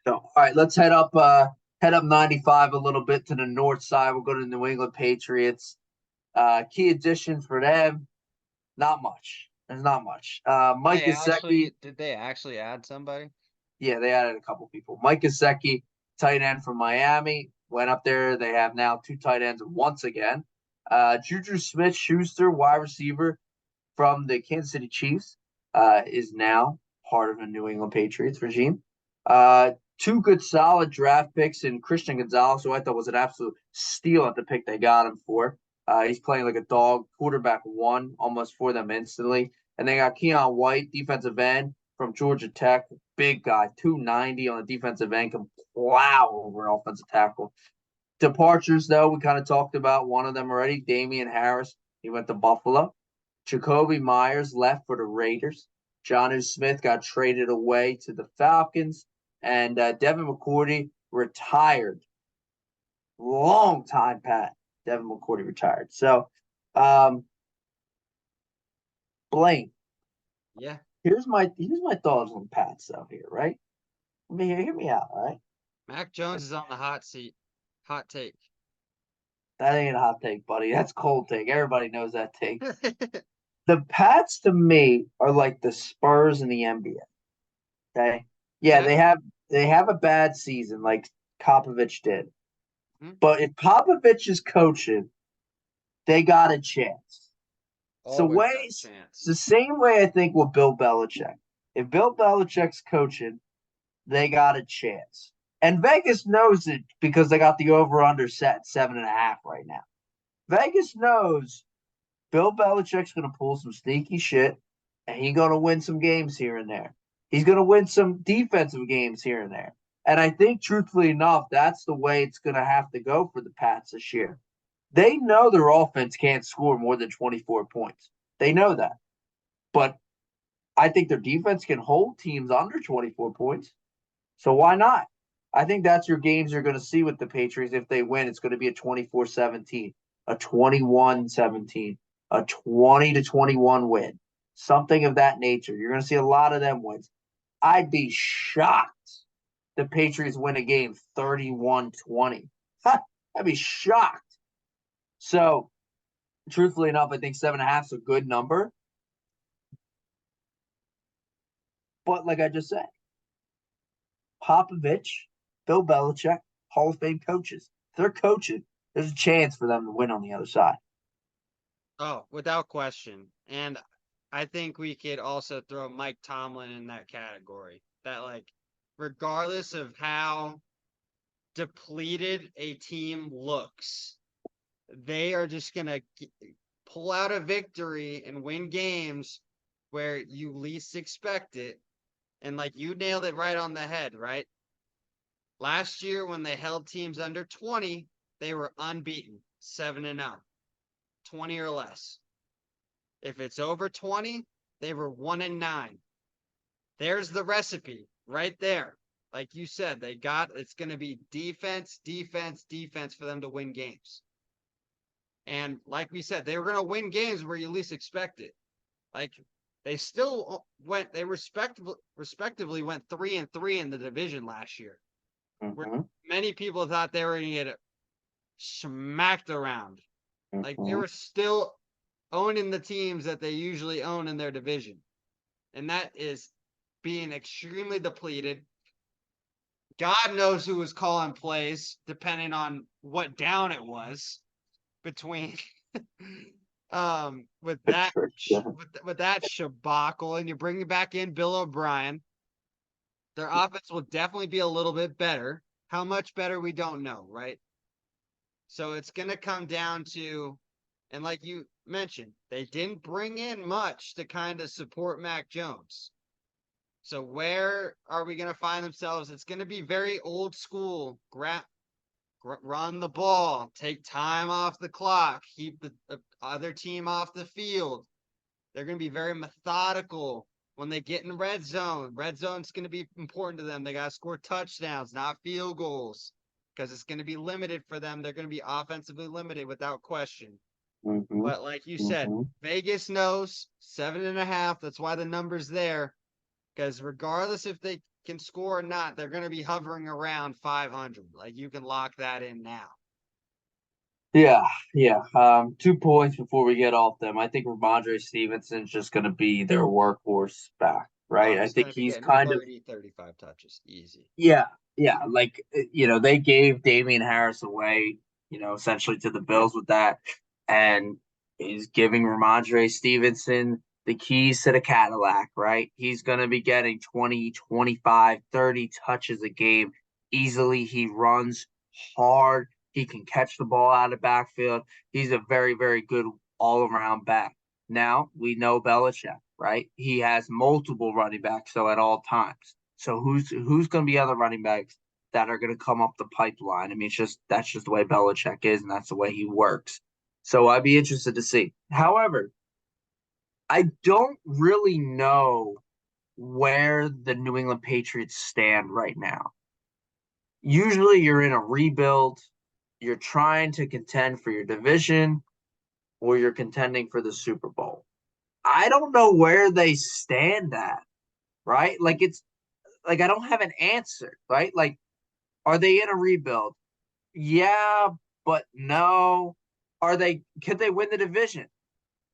So, all right, let's head up 95 a little bit to the north side. We'll go to the New England Patriots. Key additions for them, not much. There's not much. Mike Gesicki, Did they actually add somebody? yeah, they added a couple people. Mike Gesicki, tight end from Miami, went up there. They have now two tight ends once again. Juju Smith-Schuster, wide receiver from the Kansas City Chiefs, is now part of the New England Patriots regime. Two good solid draft picks in Christian Gonzalez, who I thought was an absolute steal at the pick they got him for. He's playing like a dog. Quarterback one almost for them instantly. And they got Keon White, defensive end from Georgia Tech. Big guy, 290 on the defensive end, can plow over an offensive tackle. Departures, though, we kind of talked about one of them already. Damian Harris, he went to Buffalo. Jacoby Myers left for the Raiders. Jonnu Smith got traded away to the Falcons. And Devin McCourty retired. Long time, Pat. Devin McCourty retired. So, Blaine, Yeah. here's my thoughts on Pat stuff here, right? Hear me out, all right? Mac Jones is on the hot seat. Hot take. That ain't a hot take, buddy. That's cold take. Everybody knows that take. The Pats to me are like the Spurs in the NBA. Okay. Yeah, Okay. they have a bad season like Popovich did. Hmm. But if Popovich is coaching, they got a chance. It's the Always way got a it's chance. the same way I think with Bill Belichick. If Bill Belichick's coaching, they got a chance. And Vegas knows it because they got the over under set at 7.5 right now. Vegas knows Bill Belichick's going to pull some sneaky shit, and he's going to win some games here and there. He's going to win some defensive games here and there. And I think, truthfully enough, that's the way it's going to have to go for the Pats this year. They know their offense can't score more than 24 points. They know that. But I think their defense can hold teams under 24 points. So why not? I think that's your games you're going to see with the Patriots. If they win, it's going to be a 24-17, a 21-17, a 20-21 win, something of that nature. You're going to see a lot of them wins. I'd be shocked the Patriots win a game 31-20. I'd be shocked. So, truthfully enough, I think 7.5 is a good number. But like I just said, Popovich, Bill Belichick, Hall of Fame coaches. If they're coaching, there's a chance for them to win on the other side. Oh, without question. And I think we could also throw Mike Tomlin in that category. That, like, regardless of how depleted a team looks, they are just going to pull out a victory and win games where you least expect it. And, like, you nailed it right on the head, right? Last year, when they held teams under 20, they were unbeaten, 7-0, 20 or less. If it's over 20, they were 1-9. There's the recipe right there. Like you said, it's going to be defense, defense, defense for them to win games. And like we said, they were going to win games where you least expect it. Like they still they respectively went 3-3 in the division last year. Where many people thought they were going to get smacked around. Like they were still owning the teams that they usually own in their division. And that is being extremely depleted. God knows who was calling plays, depending on what down it was between with that shabacle, and you're bringing back in Bill O'Brien. Their offense will definitely be a little bit better. How much better, we don't know, right? So it's going to come down to, and like you mentioned, they didn't bring in much to kind of support Mac Jones. So where are we going to find themselves? It's going to be very old school. Run the ball, take time off the clock, keep the other team off the field. They're going to be very methodical when they get in red zone. Red zone's going to be important to them. They got to score touchdowns, not field goals, because it's going to be limited for them. They're going to be offensively limited without question. But like you said, Vegas knows 7.5. That's why the number's there. Because regardless if they can score or not, they're going to be hovering around 500. Like you can lock that in now. Yeah. 2 points before we get off them. I think Ramondre Stevenson's just going to be their workhorse back, right? I think he's kind 35 touches, easy. Yeah. Like they gave Damian Harris away, essentially to the Bills with that, and he's giving Ramondre Stevenson the keys to the Cadillac, right? He's going to be getting 20, 25, 30 touches a game easily. He runs hard. He can catch the ball out of the backfield. He's a very, very good all-around back. Now, we know Belichick, right? He has multiple running backs, so at all times. So who's going to be other running backs that are going to come up the pipeline? I mean, that's just the way Belichick is, and that's the way he works. So I'd be interested to see. However, I don't really know where the New England Patriots stand right now. Usually you're in a rebuild, you're trying to contend for your division, or you're contending for the Super Bowl. I don't know where they stand at, right? Like I don't have an answer, right? Like, are they in a rebuild? Yeah, but no. Could they win the division?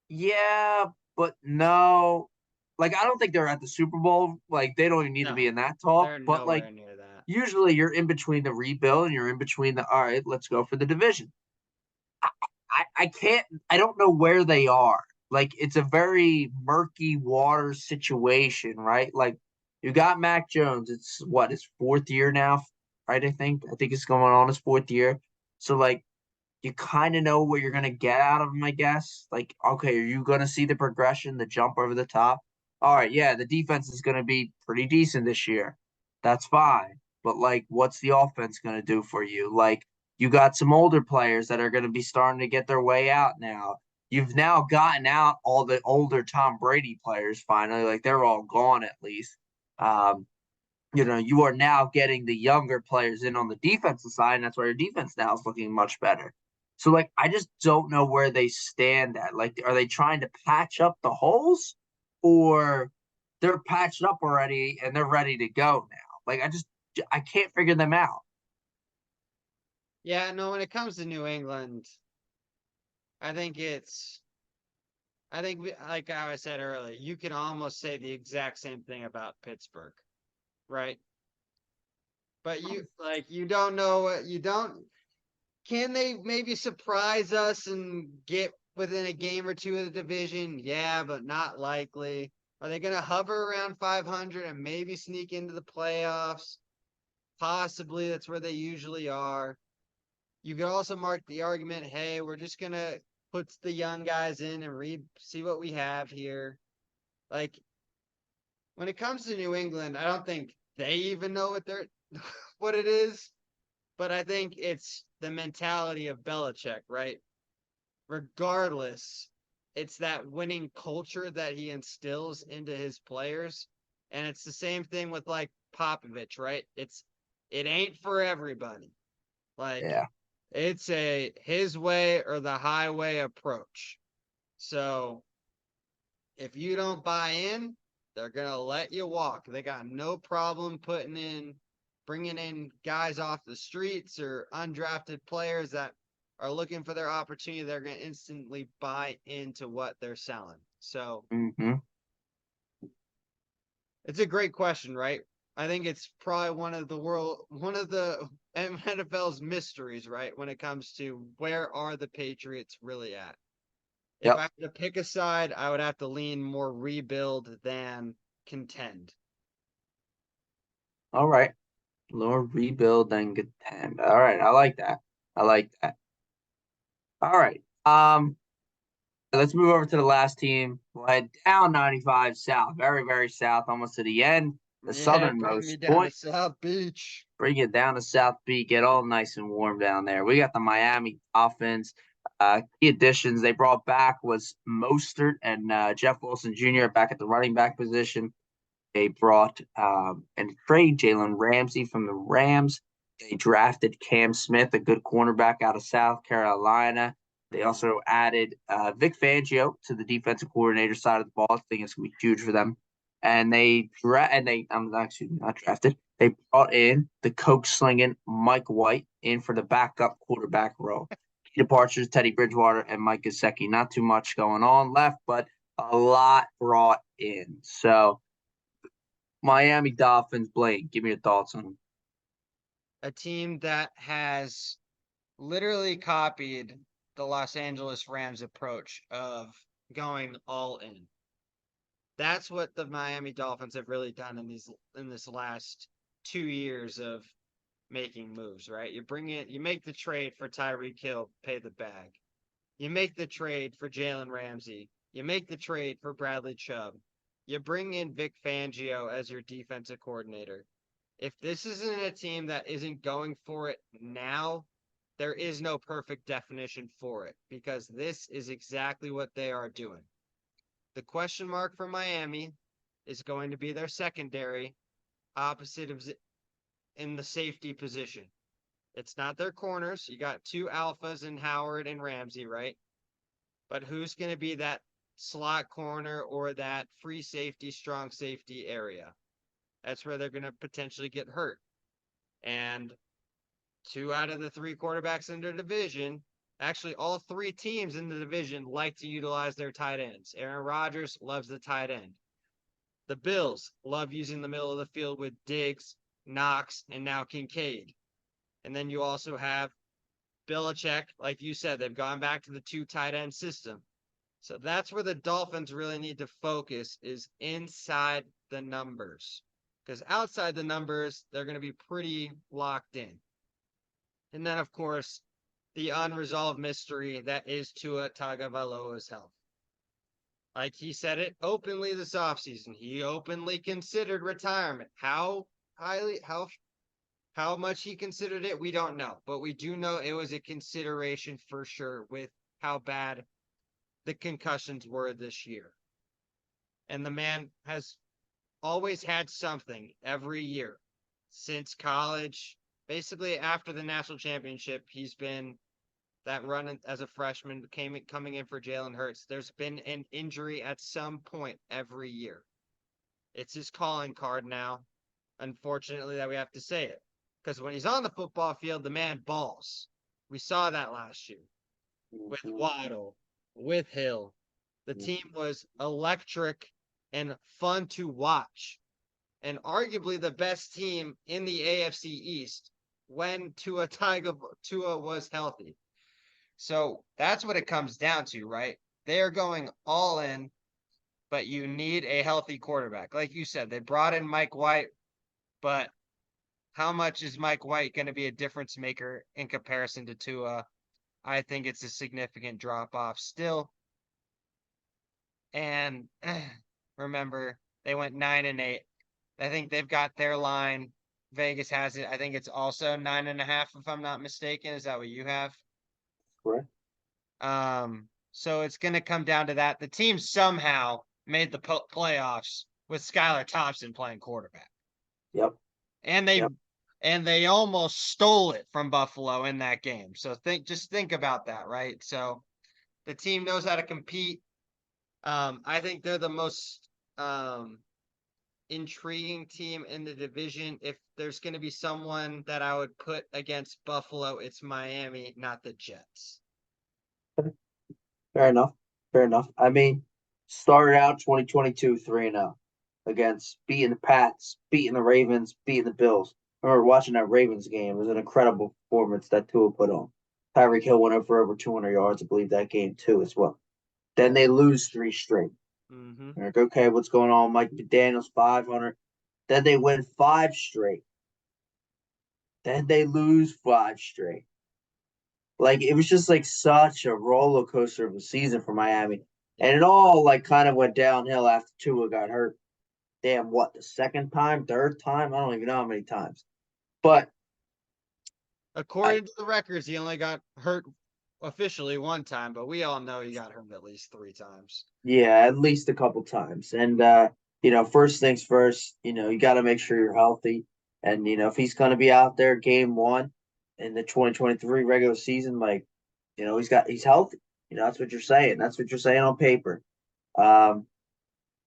Yeah, but no. Like, I don't think they're at the Super Bowl. Like, they don't even need to be in that talk. They're But nowhere near that. Usually you're in between the rebuild and you're in between all right, let's go for the division. I don't know where they are. Like, it's a very murky water situation, right? Like, you got Mac Jones. It's his 4th year now, right? I think it's going on his 4th year. So, like, you kind of know what you're going to get out of him, I guess. Like, okay, are you going to see the progression, the jump over the top? All right, yeah, the defense is going to be pretty decent this year. That's fine. But, like, what's the offense going to do for you? Like, you got some older players that are going to be starting to get their way out now. You've now gotten out all the older Tom Brady players finally, like they're all gone at least. Um, you are now getting the younger players in on the defensive side, and that's why your defense now is looking much better. So, like, I just don't know where they stand at. Like, are they trying to patch up the holes, or they're patched up already and they're ready to go now? Like, I can't figure them out. Yeah, no, when it comes to New England, I think like I said earlier, you can almost say the exact same thing about Pittsburgh, right? But you don't know you don't can they maybe surprise us and get within a game or two of the division? Yeah, but not likely. Are they going to hover around 500 and maybe sneak into the playoffs? Possibly. That's where they usually are. You could also mark the argument, hey, we're just going to put the young guys in and see what we have here. Like, when it comes to New England, I don't think they even know what it is, but I think it's the mentality of Belichick, right? Regardless, it's that winning culture that he instills into his players. And it's the same thing with like Popovich, right? It ain't for everybody. Like Yeah. it's a his way or the highway approach. So if you don't buy in, they're gonna let you walk. They got no problem bringing in guys off the streets or undrafted players that are looking for their opportunity. They're gonna instantly buy into what they're selling. So Mm-hmm. it's a great question, right? I think it's probably one of the NFL's mysteries, right? When it comes to where are the Patriots really at? If I Yep. had to pick a side, I would have to lean more rebuild than contend. All right. Lord, rebuild then contend. All right. I like that. I like that. All right. Let's move over to the last team. We'll head down 95 south, very, very south, almost to the end, the Yeah, bring southernmost me down to point. South Beach. Bring it down to South Beach, get all nice and warm down there. We got the Miami Dolphins. Key additions they brought back was Mostert and Jeff Wilson Jr. back at the running back position. They brought and trade Jalen Ramsey from the Rams. They drafted Cam Smith, a good cornerback out of South Carolina. They also added Vic Fangio to the defensive coordinator side of the ball. I think it's gonna be huge for them. And I'm actually not drafted. They brought in the coke slinging Mike White in for the backup quarterback role. Key departures: Teddy Bridgewater and Mike Gesicki. Not too much going on left, but a lot brought in. So Miami Dolphins, Blake, give me your thoughts on them. A team that has literally copied the Los Angeles Rams approach of going all in. That's what the Miami Dolphins have really done in this last 2 years of making moves, right? You make the trade for Tyreek Hill, pay the bag. You make the trade for Jalen Ramsey. You make the trade for Bradley Chubb. You bring in Vic Fangio as your defensive coordinator. If this isn't a team that isn't going for it now, there is no perfect definition for it because this is exactly what they are doing. The question mark for Miami is going to be their secondary opposite of in the safety position. It's not their corners. You got two alphas in Howard and Ramsey, right? But who's going to be that slot corner or that free safety, strong safety area? That's where they're going to potentially get hurt. And two out of the three quarterbacks in the division, actually, all three teams in the division like to utilize their tight ends. Aaron Rodgers loves the tight end. The Bills love using the middle of the field with Diggs, Knox, and now Kincaid. And then you also have Belichick, like you said, they've gone back to the two tight end system. So that's where the Dolphins really need to focus is inside the numbers. Because outside the numbers, they're going to be pretty locked in. And then, of course, the unresolved mystery that is Tua Tagovailoa's health. Like he said it openly this offseason. He openly considered retirement. How much he considered it, we don't know. But we do know it was a consideration for sure with how bad the concussions were this year. And the man has always had something every year since college. Basically, after the national championship, he's been that run as a freshman, coming in for Jalen Hurts. There's been an injury at some point every year. It's his calling card now. Unfortunately, that we have to say it. Because when he's on the football field, the man balls. We saw that last year with Waddle, with Hill. The team was electric and fun to watch. And arguably the best team in the AFC East when Tua was healthy. So that's what it comes down to, right? They're going all in, but you need a healthy quarterback. Like you said, they brought in Mike White, but how much is Mike White going to be a difference maker in comparison to Tua? I think it's a significant drop off still. And remember, they went 9-8. I think they've got their line. Vegas has it. I think it's also 9.5, if I'm not mistaken. Is that what you have? Correct. So it's going to come down to that. The team somehow made the playoffs with Skylar Thompson playing quarterback. Yep. And they almost stole it from Buffalo in that game. So just think about that, right? So the team knows how to compete. I think they're the most intriguing team in the division. If there's going to be someone that I would put against Buffalo, it's Miami, not the Jets. Fair enough. Fair enough. I mean, started out 2022 3-0 against beating the Pats, beating the Ravens, beating the Bills. I remember watching that Ravens game. It was an incredible performance that Tua put on. Tyreek Hill went over 200 yards, I believe, that game too as well. Then they lose 3 straight. Mm-hmm. Like, okay, what's going on? Mike McDaniels 500. Then they win 5 straight. Then they lose 5 straight. Like, it was just like such a roller coaster of a season for Miami. And it all like kind of went downhill after Tua got hurt. Damn, what, the second time, third time? I don't even know how many times. But according to the records, he only got hurt officially one time, but we all know he got hurt at least 3 times. Yeah, at least a couple times. And first things first, you got to make sure you're healthy. And if he's going to be out there game 1 in the 2023 regular season, like, he's healthy. That's what you're saying. That's what you're saying on paper.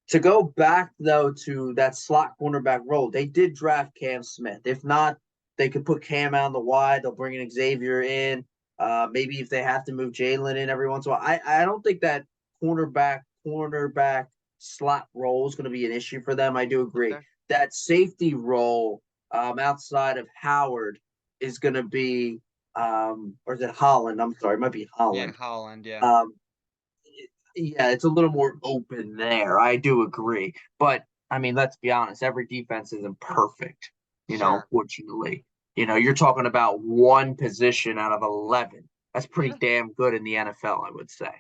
To go back though to that slot cornerback role, they did draft Cam Smith. If not, they could put Cam out on the wide. They'll bring an Xavier in. Maybe if they have to move Jalen in every once in a while. I don't think that cornerback slot role is going to be an issue for them. I do agree. Okay. That safety role outside of Howard is going to be or is it Holland? I'm sorry, it might be Holland. Yeah, Holland, yeah. Yeah, it's a little more open there. I do agree. But I mean, let's be honest, every defense isn't perfect, Sure. fortunately. You're talking about one position out of 11. That's pretty damn good in the NFL, I would say.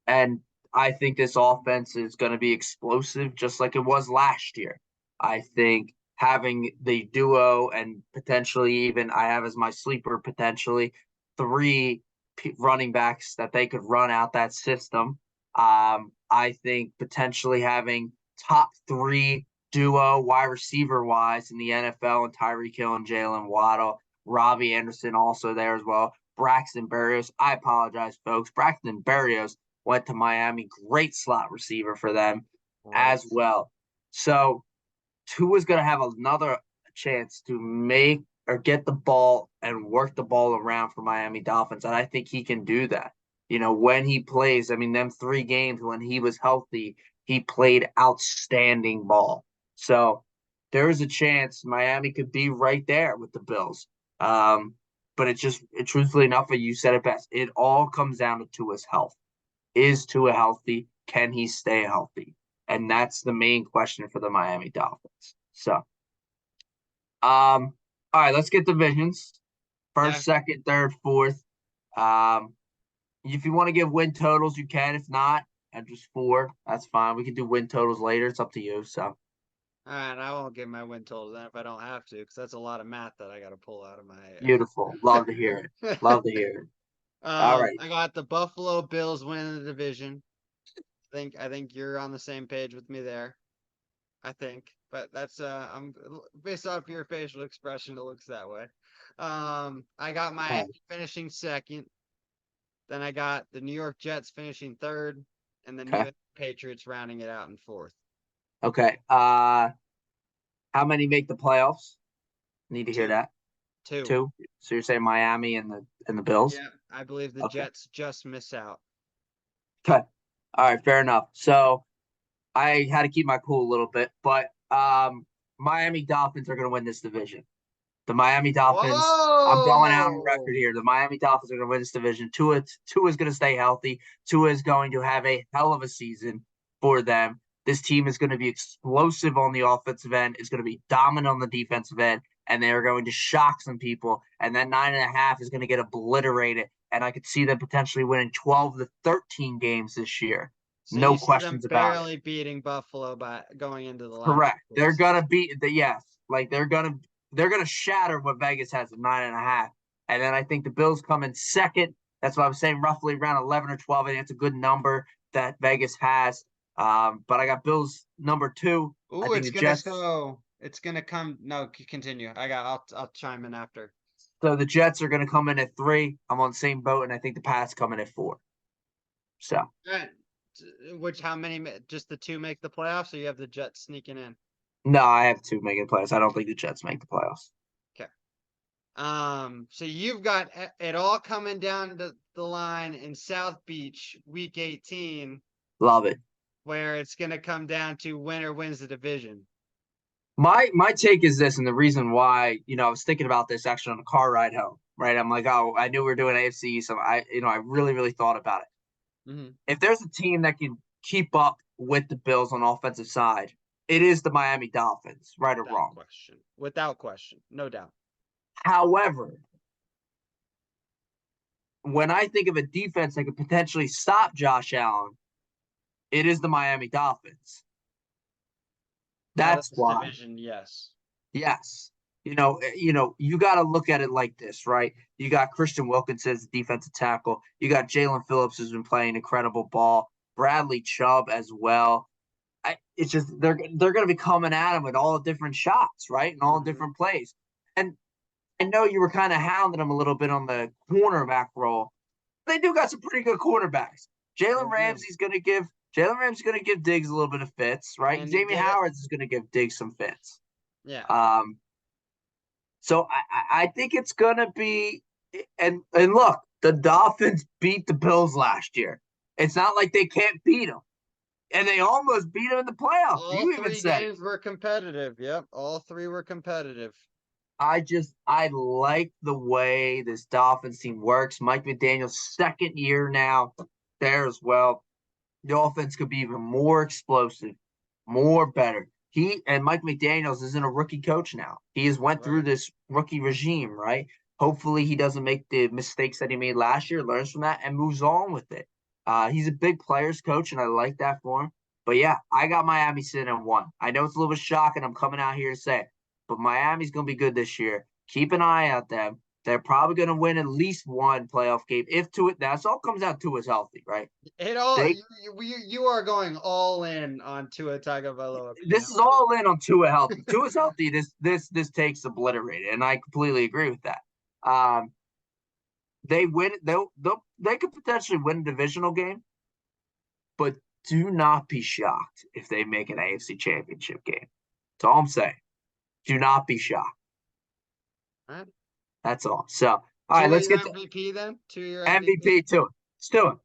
And I think this offense is going to be explosive just like it was last year. I think having the duo and potentially even I have as my sleeper potentially 3 running backs that they could run out that system. I think potentially having top 3 duo wide receiver wise in the NFL and Tyreek Hill and Jalen Waddle, Robbie Anderson also there as well. Braxton Berrios. I apologize, folks. Braxton Berrios went to Miami. Great slot receiver for them as well. So Tua's going to have another chance to make or get the ball and work the ball around for Miami Dolphins. And I think he can do that. When he plays, I mean, them 3 games when he was healthy, he played outstanding ball. So there is a chance Miami could be right there with the Bills. But truthfully enough, you said it best. It all comes down to Tua's health. Is Tua healthy? Can he stay healthy? And that's the main question for the Miami Dolphins. So, all right, let's get divisions. First, second, third, fourth. If you want to give win totals, you can. If not, and just 4, that's fine. We can do win totals later. It's up to you. So, all right, I won't give my win totals then if I don't have to, because that's a lot of math that I got to pull out of my. Beautiful. Love to hear it. Love to hear it. All right. I got the Buffalo Bills winning the division. I think you're on the same page with me there. I think, but that's I'm based off your facial expression, it looks that way. I got Okay. Miami finishing second. Then I got the New York Jets finishing third, and the New Okay. England Patriots rounding it out in fourth. Okay. How many make the playoffs? Need to hear Two, that. two. Two. So you're saying Miami and the Bills? Yeah, I believe the Okay. Jets just miss out. Okay. All right. Fair enough. So I had to keep my cool a little bit, but Miami Dolphins are going to win this division. The Miami Dolphins. I'm going out on record Whoa! here. The Miami Dolphins are going to win this division. Tua is going to stay healthy. Tua is going to have a hell of a season for them. This team is going to be explosive on the offensive end. It's going to be dominant on the defensive end, and they are going to shock some people. And that 9.5 is going to get obliterated. And I could see them potentially winning 12 to 13 games this year. So No you see them questions about it. barely beating Buffalo by going into the last Correct. They're place. gonna beat the yes. Like they're gonna shatter what Vegas has at 9.5. And then I think the Bills come in second. That's what I'm saying, roughly around 11 or 12. I think it's a good number that Vegas has. But I got Bills number 2. I Ooh, think it's the gonna Jets. so it's gonna come. No, continue. I'll chime in after. So the Jets are gonna come in at 3. I'm on the same boat, and I think the Pats come in at 4. So Right. Which how many? Just the two make the playoffs, or you have the Jets sneaking in? no, I have 2 making playoffs. I don't think the Jets make the playoffs. Okay. So you've got it all coming down to the line in South Beach, Week 18, Love it. where it's gonna come down to winner wins the division. My take is this, and the reason why, I was thinking about this actually on the car ride home, right? I'm like, oh, I knew we were doing AFC, so I really, really thought about it. Mm-hmm. If there's a team that can keep up with the Bills on the offensive side, it is the Miami Dolphins, right or Without wrong. question. Without question. No doubt. However, when I think of a defense that could potentially stop Josh Allen, it is the Miami Dolphins. Out of That's this why. division, yes. Yes. You got to look at it like this, right? You got Christian Wilkins as defensive tackle. You got Jalen Phillips who's been playing incredible ball. Bradley Chubb as well. It's just they're going to be coming at him with all different shots, right, and all Mm-hmm. different plays. And I know you were kind of hounding them a little bit on the cornerback role. They do got some pretty good cornerbacks. They do. Jalen Ramsey's going to give Diggs a little bit of fits, right? And he Xavier did it. Howard is going to give Diggs some fits. Yeah. So I think it's gonna be and look, the Dolphins beat the Bills last year. It's not like they can't beat them, and they almost beat them in the playoffs. All You even three said it. games were competitive. Yep. All three were competitive. I like the way this Dolphins team works. Mike McDaniel's second year now there as well. The offense could be even more explosive, more better. He and Mike McDaniels isn't a rookie coach now. He has went through Right. this rookie regime, right? Hopefully he doesn't make the mistakes that he made last year, learns from that, and moves on with it. He's a big players coach, and I like that for him. But yeah, I got Miami sitting at 1. I know it's a little bit shocking. I'm coming out here to say it, but Miami's going to be good this year. Keep an eye out them. They're probably going to win at least one playoff game. If to it, that's all comes out to is healthy, right? It all They you are going all in on Tua Tagovailoa being this is healthy. all in on Tua healthy. Tua's healthy. This takes obliterated, and I completely agree with that. They win. They could potentially win a divisional game, but do not be shocked if they make an AFC Championship game. That's all I'm saying. Do not be shocked. All right. That's all. So, all right, Tua let's your get to MVP then? Tua your MVP? MVP Tua. It's Tua.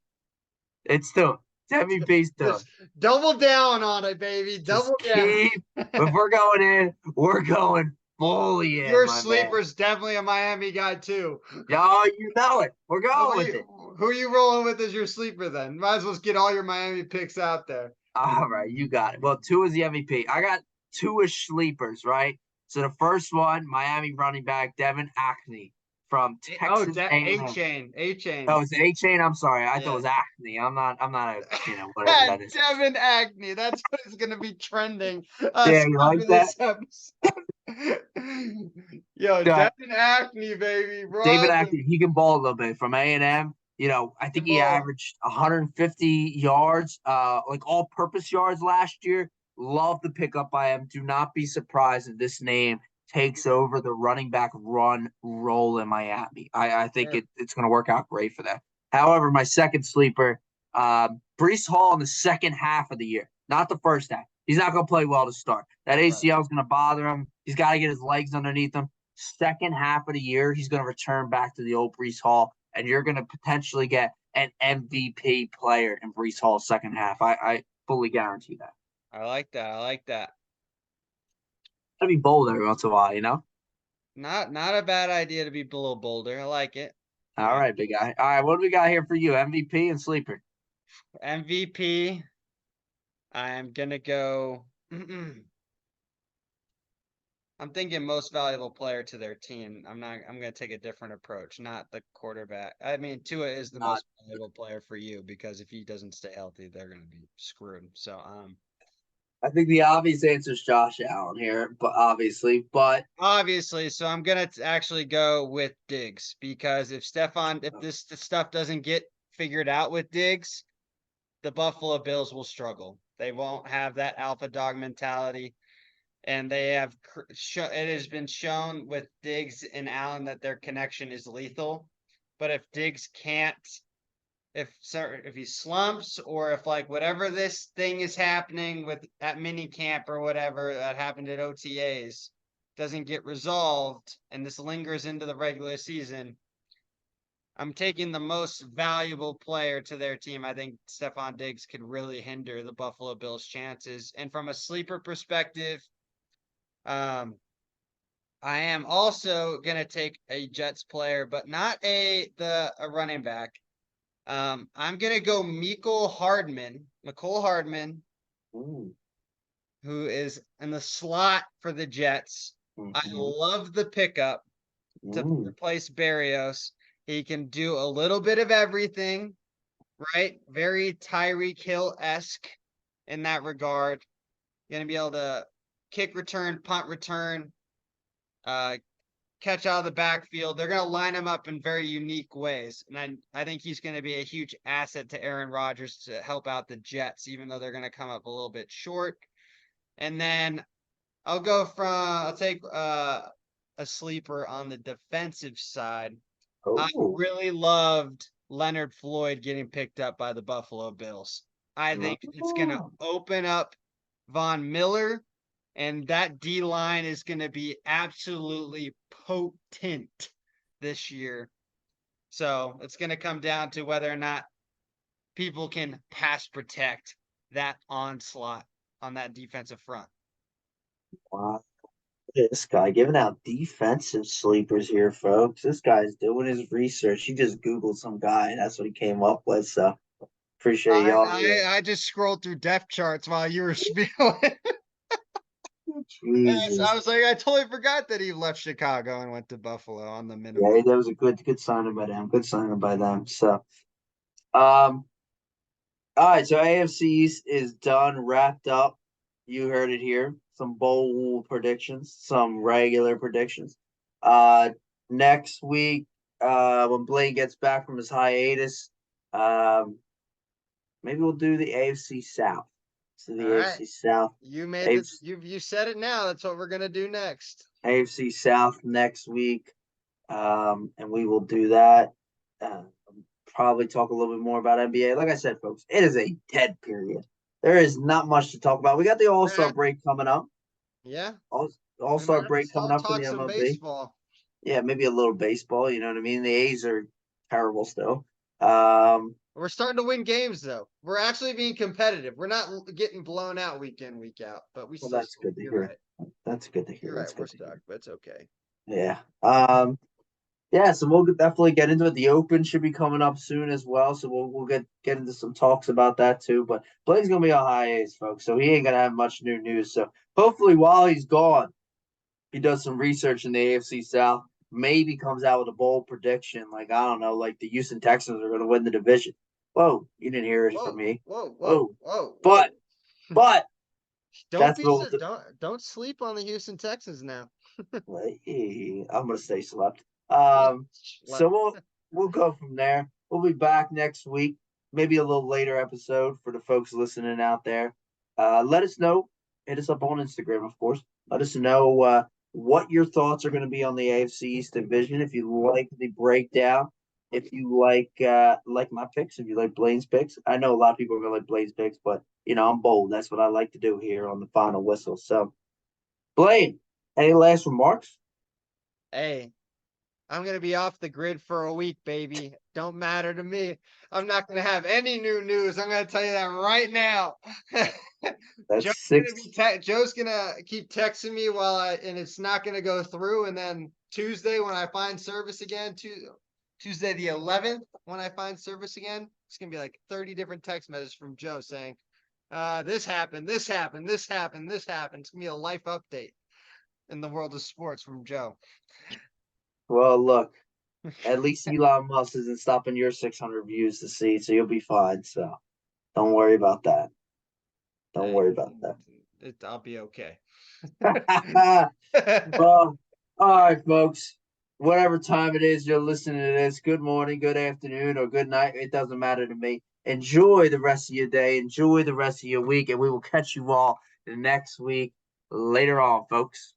It's Tua. It's MVP's Tua. Just double down on it, baby. Just Double down. keep. If we're going in, we're going fully in, Your my man. sleeper's definitely a Miami guy too. Y'all, you know it. We're going with it. Who are you rolling with as your sleeper then? Might as well get all your Miami picks out there. All right, you got it. Well, Tua is the MVP. I got 2-ish sleepers, right? So the first one, Miami running back Devin Acne from Oh, Texas A A&M. chain, A chain. Oh, is it A-Chain? I'm sorry. I thought it Yeah. was Acne. I'm not whatever that is. Devin Acne. That's what is going to be trending Yeah, you after like that? this episode. Yo, Yeah, Devin Acne, baby. David Rosin. Acne, he can ball a little bit from A&M. I think he Well, averaged 150 yards, like all-purpose yards last year. Love the pickup by him. Do not be surprised if this name takes over the running back run role in Miami. I think sure. it's going to work out great for them. However, my second sleeper, Brees Hall in the second half of the year, not the first half. He's not going to play well to start. That Right. ACL is going to bother him. He's got to get his legs underneath him. Second half of the year, he's going to return back to the old Brees Hall, and you're going to potentially get an MVP player in Brees Hall's second half. I fully guarantee that. I like that. I like that. Gotta be bold every once in a while. Not a bad idea to be a little bolder. I like it. All All right. right, big guy. All right, what do we got here for you? MVP and sleeper. MVP. I am gonna go. I'm thinking most valuable player to their team. I'm gonna take a different approach, not the quarterback. I mean, Tua is the Not. most valuable player for you because if he doesn't stay healthy, they're gonna be screwed. So I think the obvious answer is Josh Allen here, but obviously, obviously, so I'm gonna actually go with Diggs because if this stuff doesn't get figured out with Diggs, the Buffalo Bills will struggle. They won't have that alpha dog mentality. And they have it has been shown with Diggs and Allen that their connection is lethal. But if Diggs can't, if he slumps or if like whatever this thing is happening with at mini camp or whatever that happened at OTAs doesn't get resolved and this lingers into the regular season, I'm taking the most valuable player to their team. I think Stephon Diggs could really hinder the Buffalo Bills' chances. And from a sleeper perspective, um, I am also gonna take a Jets player, but not a running back. I'm gonna go McCole Hardman, ooh, who is in the slot for the Jets. I mm-hmm, love the pickup to mm, replace Barrios. He can do a little bit of everything, right? Very Tyreek Hill-esque in that regard. Gonna be able to kick return, punt return, uh, catch out of the backfield. They're going to line him up in very unique ways. And I think he's going to be a huge asset to Aaron Rodgers to help out the Jets, even though they're going to come up a little bit short. And then I'll take a sleeper on the defensive side. I oh, really loved Leonard Floyd getting picked up by the Buffalo Bills. I think it's going to oh, open up Von Miller, and that D line is going to be absolutely potent this year. So it's going to come down to whether or not people can pass protect that onslaught on that defensive front. wow. This guy giving out defensive sleepers here, folks. This guy's doing his research. He just Googled some guy, and that's what he came up with. So appreciate I, y'all. I I just scrolled through depth charts while you were spieling. I Jesus. was like, I totally forgot that he left Chicago and went to Buffalo on the minimum. Yeah, that was a good signing by them. Good signing by them. So, um, all right. So AFC East is done, wrapped up. You heard it here. Some bold predictions, some regular predictions. Uh, Next week, when Blaine gets back from his hiatus, um, maybe we'll do the AFC South. So All the right. AFC South, You made the AFC, you said it now. That's what we're gonna do next. AFC South next week, and we will do that. Uh, Probably talk a little bit more about NBA. Like I said, folks, it is a dead period. There is not much to talk about. We got the All Star Nah, break coming up. yeah, All we might Star have to break coming start up for the talk some MLB. baseball. Yeah, maybe a little baseball. You know what I mean? The A's are terrible still. Um, We're starting to win games though. We're actually being competitive. We're not getting blown out week in, week out, but we well, still. that's good to You're hear. right. That's good to hear. You're That's right. We're good to stuck, hear. but it's okay. Yeah. Yeah, so we'll definitely get into it. The Open should be coming up soon as well, so we'll get into some talks about that too. But Blaine's gonna be on hiatus, folks, so he ain't gonna have much new news. So hopefully, while he's gone, he does some research in the AFC South. Maybe comes out with a bold prediction, like I don't know, like the Houston Texans are gonna win the division. Whoa, you didn't hear it from Whoa, me. whoa, whoa, Whoa, whoa, but whoa. but Don't that's be what so don't sleep on the Houston Texans now. I'm gonna stay slept. Yeah. So we'll go from there. We'll be back next week, maybe a little later episode for the folks listening out there. Let us know. Hit us up on Instagram, of course. Let us know what your thoughts are going to be on the AFC East division. If you like the breakdown, if you like my picks, if you like Blaine's picks. I know a lot of people are going to like Blaine's picks, but I'm bold. That's what I like to do here on the final whistle. So, Blaine, any last remarks? Hey, I'm gonna be off the grid for a week, baby. Don't matter to me. I'm not gonna have any new news. I'm gonna tell you that right now. That's six. Joe's gonna keep texting me and it's not gonna go through. And then Tuesday when I find service again, Tuesday the 11th when I find service again, it's gonna be like 30 different text messages from Joe saying, this happened, this happened, this happened, this happened. It's gonna be a life update in the world of sports from Joe. Well, look, at least Elon Musk isn't stopping your 600 views to see, so you'll be fine. So don't worry about that. Don't Hey, worry about I'll be okay. that. Well, all right, folks. Whatever time it is you're listening to this, good morning, good afternoon, or good night. It doesn't matter to me. Enjoy the rest of your day. Enjoy the rest of your week, and we will catch you all next week later on, folks.